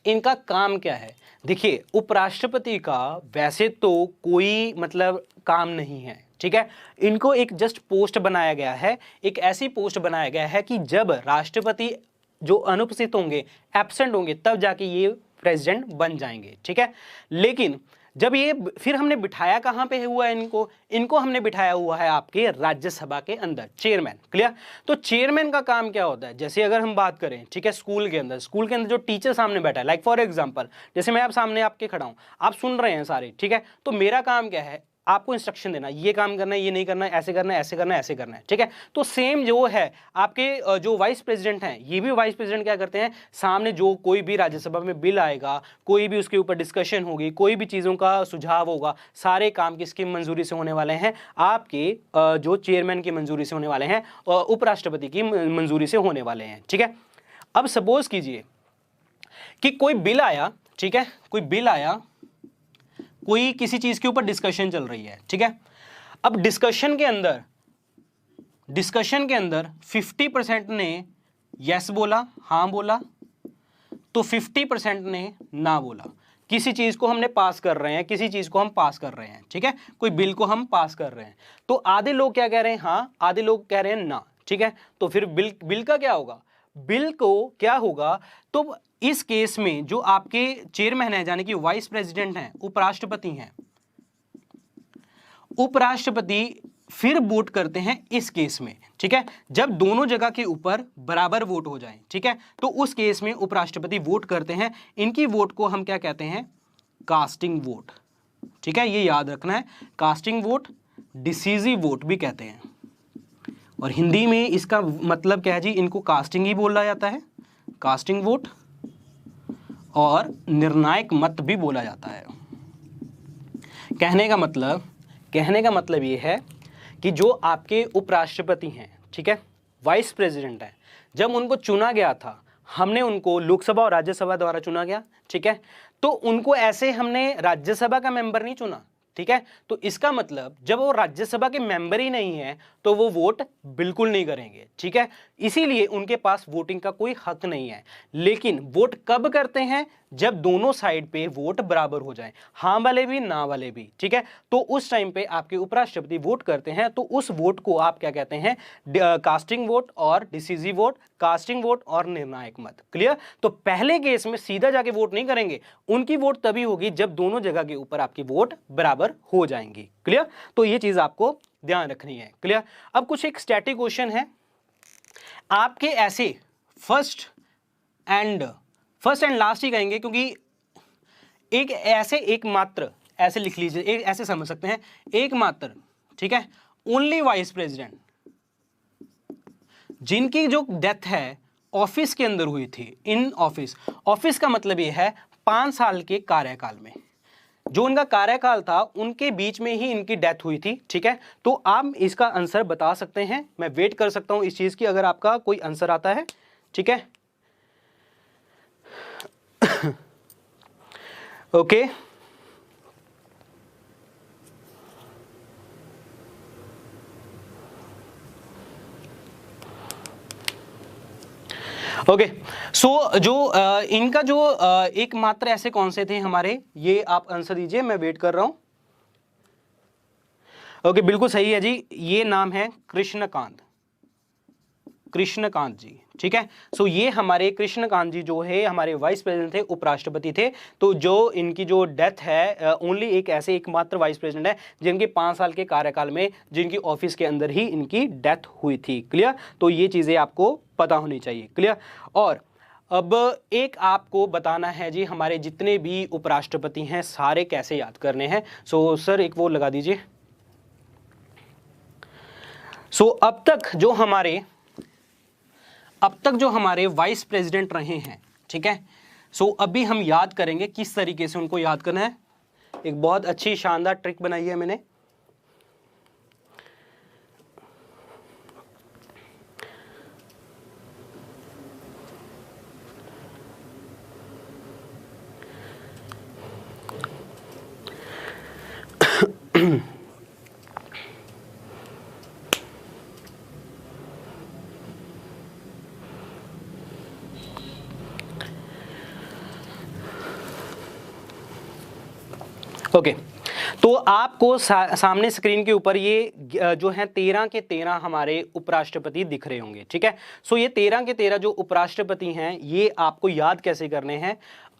इनका काम क्या है? देखिए उपराष्ट्रपति का वैसे तो कोई मतलब काम नहीं है, ठीक है। इनको एक जस्ट पोस्ट बनाया गया है, एक ऐसी पोस्ट बनाया गया है कि जब राष्ट्रपति जो अनुपस्थित होंगे, एब्सेंट होंगे, तब जाके ये प्रेसिडेंट बन जाएंगे, ठीक है। लेकिन जब ये फिर हमने बिठाया कहाँ पे हुआ है इनको हमने बिठाया हुआ है आपके राज्यसभा के अंदर, चेयरमैन। क्लियर? तो चेयरमैन का काम क्या होता है? जैसे अगर हम बात करें, ठीक है, स्कूल के अंदर जो टीचर सामने बैठा है, लाइक फॉर एग्जांपल जैसे मैं आप सामने आपके खड़ा हूं, आप सुन रहे हैं सारे, ठीक है। तो मेरा काम क्या है? आपको इंस्ट्रक्शन देना, ये काम करना है, ये नहीं करना है, ऐसे करना है, ऐसे करना है, ऐसे करना है, ठीक है। तो सेम जो है आपके जो वाइस प्रेसिडेंट हैं, ये भी वाइस प्रेसिडेंट क्या करते हैं? सामने जो कोई भी राज्यसभा में बिल आएगा, कोई भी उसके ऊपर डिस्कशन होगी, कोई भी चीज़ों का सुझाव होगा, सारे काम किसकी मंजूरी से होने वाले हैं? आपके जो चेयरमैन की मंजूरी से होने वाले हैं, उपराष्ट्रपति की मंजूरी से होने वाले हैं, ठीक है। अब सपोज कीजिए कि कोई बिल आया, ठीक है, कोई बिल आया, कोई किसी चीज के ऊपर डिस्कशन चल रही है, ठीक है। अब डिस्कशन के अंदर 50% ने यस बोला, हाँ बोला, तो 50% ने ना बोला। किसी चीज को हमने पास कर रहे हैं, किसी चीज को हम पास कर रहे हैं, ठीक है, कोई बिल को हम पास कर रहे हैं, तो आधे लोग क्या कह रहे हैं? हाँ, आधे लोग कह रहे हैं ना, ठीक है। तो फिर बिल का क्या होगा? बिल को क्या होगा? तो इस केस में जो आपके चेयरमैन है, यानी कि वाइस प्रेसिडेंट हैं, उपराष्ट्रपति हैं, उपराष्ट्रपति फिर वोट करते हैं इस केस में, ठीक है। जब दोनों जगह के ऊपर बराबर वोट हो जाए, ठीक है, तो उस केस में उपराष्ट्रपति वोट करते हैं। इनकी वोट को हम क्या कहते हैं? कास्टिंग वोट, ठीक है, ये याद रखना है। कास्टिंग वोट, डिसीजिव वोट भी कहते हैं, और हिंदी में इसका मतलब क्या है जी? इनको कास्टिंग ही बोला जाता है, कास्टिंग वोट, और निर्णायक मत भी बोला जाता है। कहने का मतलब ये है कि जो आपके उपराष्ट्रपति हैं, ठीक है, वाइस प्रेसिडेंट हैं, जब उनको चुना गया था, हमने उनको लोकसभा और राज्यसभा द्वारा चुना गया, ठीक है, तो उनको ऐसे हमने राज्यसभा का मेंबर नहीं चुना, ठीक है। तो इसका मतलब जब वो राज्यसभा के मेंबर ही नहीं है तो वो वोट बिल्कुल नहीं करेंगे, ठीक है। इसीलिए उनके पास वोटिंग का कोई हक नहीं है। लेकिन वोट कब करते हैं? जब दोनों साइड पे वोट बराबर हो जाए, हाँ वाले भी, ना वाले भी, ठीक है। तो उस टाइम पे आपके उपराष्ट्रपति वोट करते हैं, तो उस वोट को आप क्या कहते हैं? कास्टिंग वोट और डिसीजिव वोट, कास्टिंग वोट और निर्णायक मत। क्लियर? तो पहले केस में सीधा जाके वोट नहीं करेंगे, उनकी वोट तभी होगी जब दोनों जगह के ऊपर आपकी वोट बराबर हो जाएंगी। क्लियर? तो ये चीज आपको ध्यान रखनी है। क्लियर? अब कुछ एक स्टैटिक क्वेश्चन है आपके, ऐसे फर्स्ट एंड लास्ट ही कहेंगे, क्योंकि एक मात्र ऐसे लिख लीजिए, एक ऐसे समझ सकते हैं, एक मात्र, ठीक है, ओनली वाइस प्रेसिडेंट, जिनकी जो डेथ है ऑफिस के अंदर हुई थी, इन ऑफिस। ऑफिस का मतलब ये है 5 साल के कार्यकाल में, जो उनका कार्यकाल था उनके बीच में ही इनकी डेथ हुई थी। ठीक है, तो आप इसका आंसर बता सकते हैं, मैं वेट कर सकता हूं इस चीज की अगर आपका कोई आंसर आता है। ठीक है, ओके ओके। सो जो इनका जो एकमात्र ऐसे कौन से थे हमारे, ये आप आंसर दीजिए, मैं वेट कर रहा हूं। ओके, बिल्कुल सही है जी, ये नाम है कृष्णकांत, कृष्णकांत जी। ठीक है, सो ये हमारे कृष्णकांत जी जो है हमारे वाइस प्रेसिडेंट थे, उपराष्ट्रपति थे। तो जो इनकी जो डेथ है, ओनली एक ऐसे एकमात्र वाइस प्रेसिडेंट है जिनके 5 साल के कार्यकाल में, जिनकी ऑफिस के अंदर ही इनकी डेथ हुई थी। क्लियर, तो ये चीजें आपको पता होनी चाहिए। क्लियर, और अब एक आपको बताना है जी, हमारे जितने भी उपराष्ट्रपति हैं सारे कैसे याद करने हैं। सो सर एक वो लगा दीजिए। सो अब तक जो हमारे वाइस प्रेसिडेंट रहे हैं, ठीक है, सो अभी हम याद करेंगे किस तरीके से उनको याद करना है। एक बहुत अच्छी शानदार ट्रिक बनाई है मैंने। ओके, तो आपको सामने स्क्रीन के ऊपर ये जो है 13 के 13 हमारे उपराष्ट्रपति दिख रहे होंगे। ठीक है, सो ये 13 के 13 जो उपराष्ट्रपति हैं ये आपको याद कैसे करने हैं।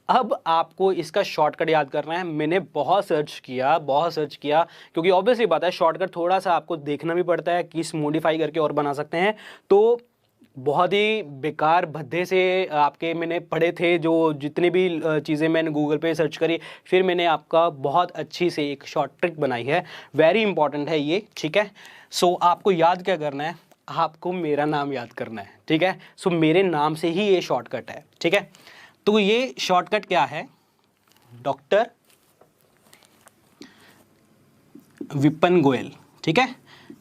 अब आपको इसका शॉर्टकट याद करना है। मैंने बहुत सर्च किया क्योंकि ऑब्वियसली बात है शॉर्टकट थोड़ा सा आपको देखना भी पड़ता है, किस मॉडिफाई करके और बना सकते हैं। तो बहुत ही बेकार भद्दे से आपके मैंने पढ़े थे, जो जितनी भी चीज़ें मैंने गूगल पे सर्च करी, फिर मैंने आपका बहुत अच्छी से एक शॉर्ट ट्रिक बनाई है। वेरी इंपॉर्टेंट है ये। ठीक है, सो आपको याद क्या करना है, आपको मेरा नाम याद करना है। ठीक है, सो मेरे नाम से ही ये शॉर्टकट है। ठीक है, तो ये शॉर्टकट क्या है, डॉक्टर विपिन गोयल। ठीक है,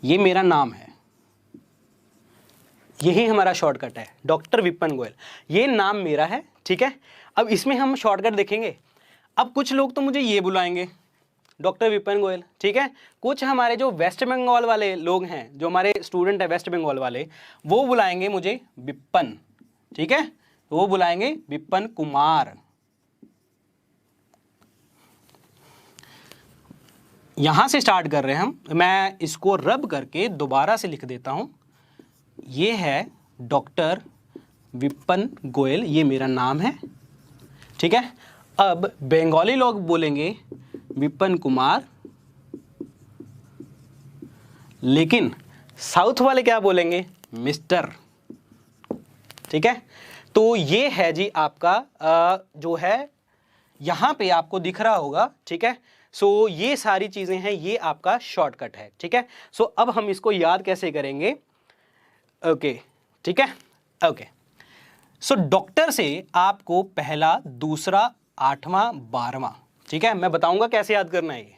ये मेरा नाम है, यही हमारा शॉर्टकट है, डॉक्टर विपिन गोयल, ये नाम मेरा है। ठीक है, अब इसमें हम शॉर्टकट देखेंगे। अब कुछ लोग तो मुझे ये बुलाएंगे डॉक्टर विपिन गोयल। ठीक है, कुछ हमारे जो वेस्ट बंगाल वाले लोग हैं, जो हमारे स्टूडेंट है वेस्ट बंगाल वाले, वो बुलाएंगे मुझे विपिन। ठीक है, वो बुलाएंगे विपिन कुमार। यहां से स्टार्ट कर रहे हैं हम, मैं इसको रब करके दोबारा से लिख देता हूं। ये है डॉक्टर विपिन गोयल, ये मेरा नाम है। ठीक है, अब बंगाली लोग बोलेंगे विपिन कुमार, लेकिन साउथ वाले क्या बोलेंगे, मिस्टर। ठीक है, तो ये है जी आपका जो है यहां पे आपको दिख रहा होगा। ठीक है, सो ये सारी चीजें हैं, ये आपका शॉर्टकट है। ठीक है, सो अब हम इसको याद कैसे करेंगे। ओके, ठीक है, ओके, सो डॉक्टर से आपको पहला, दूसरा, 8वां, 12वां, ठीक है, मैं बताऊंगा कैसे याद करना है। ये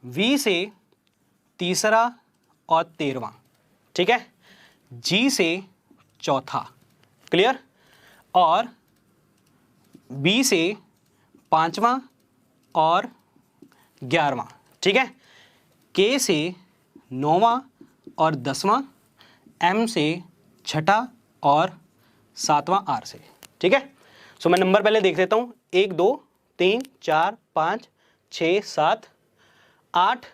वी से तीसरा और 13वां, ठीक है, जी से चौथा, क्लियर, और बी से 5वां और 11वां, ठीक है, के से 9वां और 10वां, एम से 6ठा और 7वां आर से। ठीक है, सो मैं नंबर पहले देख लेता हूं, 1 2 3 4 5 6 7 8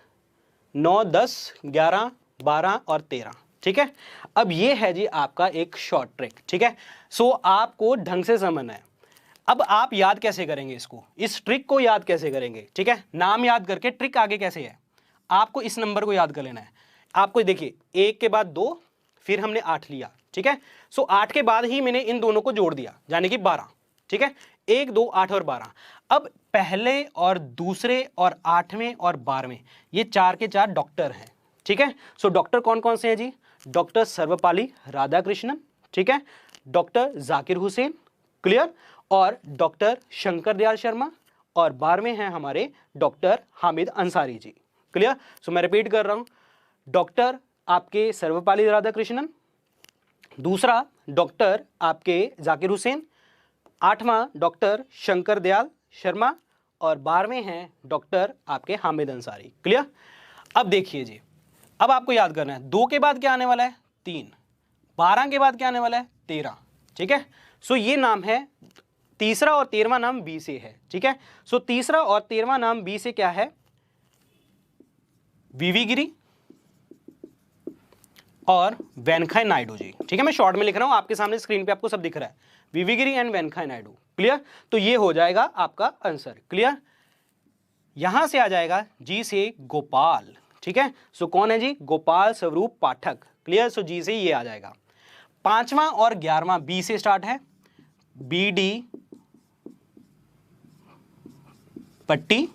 9 10 11 12 और 13। ठीक है, अब ये है जी आपका एक शॉर्ट ट्रिक। ठीक है, सो आपको ढंग से समझना है। अब आप याद कैसे करेंगे इसको, इस ट्रिक को याद कैसे करेंगे। ठीक है, नाम याद करके ट्रिक आगे कैसे है, आपको इस नंबर को याद कर लेना है। आपको देखिए 1 के बाद 2, फिर हमने 8 लिया। ठीक है, सो 8 के बाद ही मैंने इन दोनों को जोड़ दिया, यानी कि 12। ठीक है, 1 2 8 और 12। अब पहले और दूसरे और 8वें और 12वें, ये 4 के 4 डॉक्टर हैं। ठीक है, सो डॉक्टर कौन कौन से हैं जी, डॉक्टर सर्वपल्ली राधाकृष्णन, ठीक है, डॉक्टर जाकिर हुसैन, क्लियर, और डॉक्टर शंकर दयाल शर्मा, और 12वें हैं हमारे डॉक्टर हामिद अंसारी जी, क्लियर। सो मैं रिपीट कर रहा हूं, डॉक्टर आपके सर्वपल्ली राधाकृष्णन, दूसरा डॉक्टर आपके जाकिर हुसैन, 8वां डॉक्टर शंकर दयाल शर्मा, और 12वें हैं डॉक्टर आपके हामिद अंसारी, क्लियर। अब देखिए जी, अब आपको याद करना है 2 के बाद क्या आने वाला है 3, 12 के बाद क्या आने वाला है 13, ठीक है। सो ये नाम है, तीसरा और 13वां नाम बी से है, ठीक है। सो तीसरा और 13वां नाम बी से क्या है, वीवी गिरी और वेंकैया नायडू जी, ठीक है। मैं शॉर्ट में लिख रहा हूं, आपके सामने स्क्रीन पे आपको सब दिख रहा है, वीवी गिरी एंड वेंकैया नायडू, क्लियर। तो ये हो जाएगा आपका आंसर, क्लियर। यहां से आ जाएगा जी से गोपाल, ठीक है। सो कौन है जी, गोपाल स्वरूप पाठक, क्लियर। सो जी से ये आ जाएगा। 5वां और 11वां बी से स्टार्ट है, बी डी पट्टी,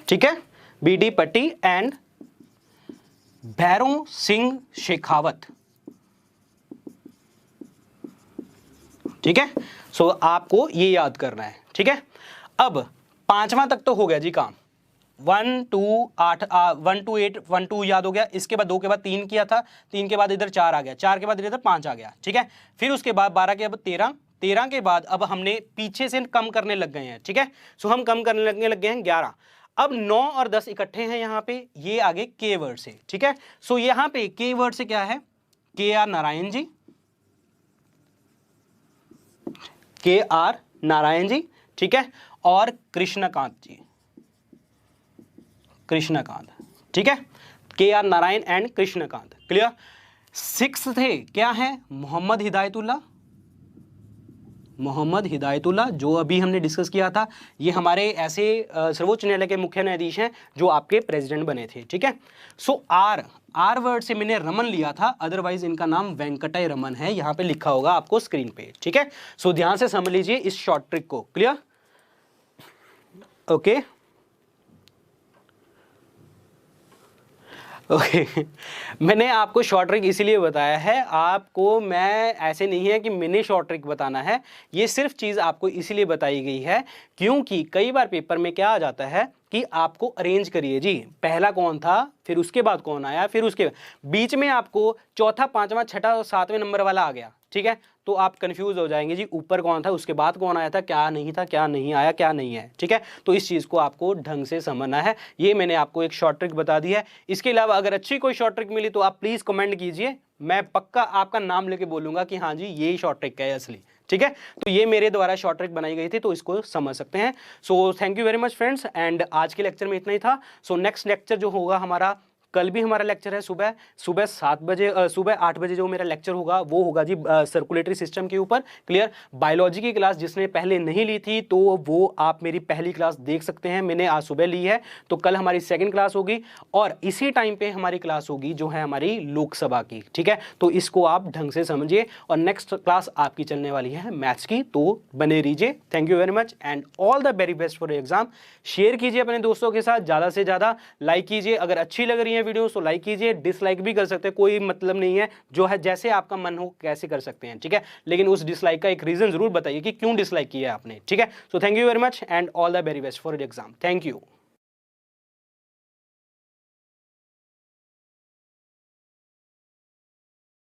ठीक है, बी डी पट्टी एंड भैरों सिंह शेखावत, ठीक है। सो आपको ये याद करना है, ठीक है। अब 5वां तक तो हो गया जी काम, 1 2 8 1 2 8 1 2 याद हो गया। इसके बाद 2 के बाद 3 किया था, 3 के बाद इधर 4 आ गया, 4 के बाद इधर 5 आ गया, ठीक है। फिर उसके बाद 12 के बाद 13, 13 के बाद अब हमने पीछे से कम करने लग गए हैं, ठीक है। सो हम कम करने लग गए हैं 11। अब 9 और 10 इकट्ठे हैं यहाँ पे, ये आगे के वर्ड से, ठीक है। सो यहाँ पे के वर्ड से क्या है, के आर नारायण जी, के आर नारायण जी, ठीक है, और कृष्णकांत जी, कृष्णकांत, ठीक है, K R Narayan and Krishnakant, clear. 6 थे, क्या है, मोहम्मद हिदायतुल्लाह, मोहम्मद हिदायतुल्लाह जो अभी हमने डिस्कस किया था, ये हमारे ऐसे सर्वोच्च न्यायालय के मुख्य न्यायाधीश हैं जो आपके प्रेसिडेंट बने थे, ठीक है। सो आर वर्ड से मैंने रमन लिया था, अदरवाइज इनका नाम वेंकटाई रमन है, यहाँ पे लिखा होगा आपको स्क्रीन पे, ठीक है। सो ध्यान से समझ लीजिए इस शॉर्ट ट्रिक को, क्लियर, ओके ओके मैंने आपको शॉर्ट ट्रिक इसीलिए बताया है, आपको मैं ऐसे नहीं है कि मैंने शॉर्ट ट्रिक बताना है, ये सिर्फ चीज़ आपको इसीलिए बताई गई है क्योंकि कई बार पेपर में क्या आ जाता है कि आपको अरेंज करिए जी, पहला कौन था, फिर उसके बाद कौन आया, फिर उसके बीच में आपको चौथा, पांचवा, छठा और 7वें नंबर वाला आ गया, ठीक है। तो आप कंफ्यूज हो जाएंगे जी, ऊपर कौन था, उसके बाद कौन आया था, क्या नहीं था, क्या नहीं आया, क्या नहीं है, ठीक है। तो इस चीज़ को आपको ढंग से समझना है, ये मैंने आपको एक शॉर्ट ट्रिक बता दी है। इसके अलावा अगर अच्छी कोई शॉर्ट ट्रिक मिली तो आप प्लीज़ कमेंट कीजिए, मैं पक्का आपका नाम लेके बोलूँगा कि हाँ जी ये शॉर्ट ट्रिक है असली, ठीक है। तो ये मेरे द्वारा शॉर्ट ट्रिक बनाई गई थी, तो इसको समझ सकते हैं। So thank you very much friends, and आज के लेक्चर में इतना ही था। सो नेक्स्ट लेक्चर जो होगा हमारा, कल भी हमारा लेक्चर है सुबह 7 बजे, सुबह 8 बजे जो मेरा लेक्चर होगा वो होगा जी सर्कुलेटरी सिस्टम के ऊपर, क्लियर। बायोलॉजी की क्लास जिसने पहले नहीं ली थी तो वो आप मेरी पहली क्लास देख सकते हैं, मैंने आज सुबह ली है। तो कल हमारी सेकंड क्लास होगी और इसी टाइम पे हमारी क्लास होगी जो है हमारी लोकसभा की, ठीक है। तो इसको आप ढंग से समझिए और नेक्स्ट क्लास आपकी चलने वाली है मैथ्स की, तो बने रहिए। Thank you very much and all the very best for exam. Share कीजिए अपने दोस्तों के साथ, ज़्यादा से ज़्यादा लाइक कीजिए, अगर अच्छी लग रही है वीडियो तो लाइक कीजिए, डिसलाइक भी कर सकते हैं, कोई मतलब नहीं है, जो है जैसे आपका मन हो कैसे कर सकते हैं, ठीक है। लेकिन उस डिसलाइक का एक रीजन जरूर बताइए कि क्यों डिसलाइक किया आपने, ठीक है। So thank you very much and all the very best for exam. Thank you.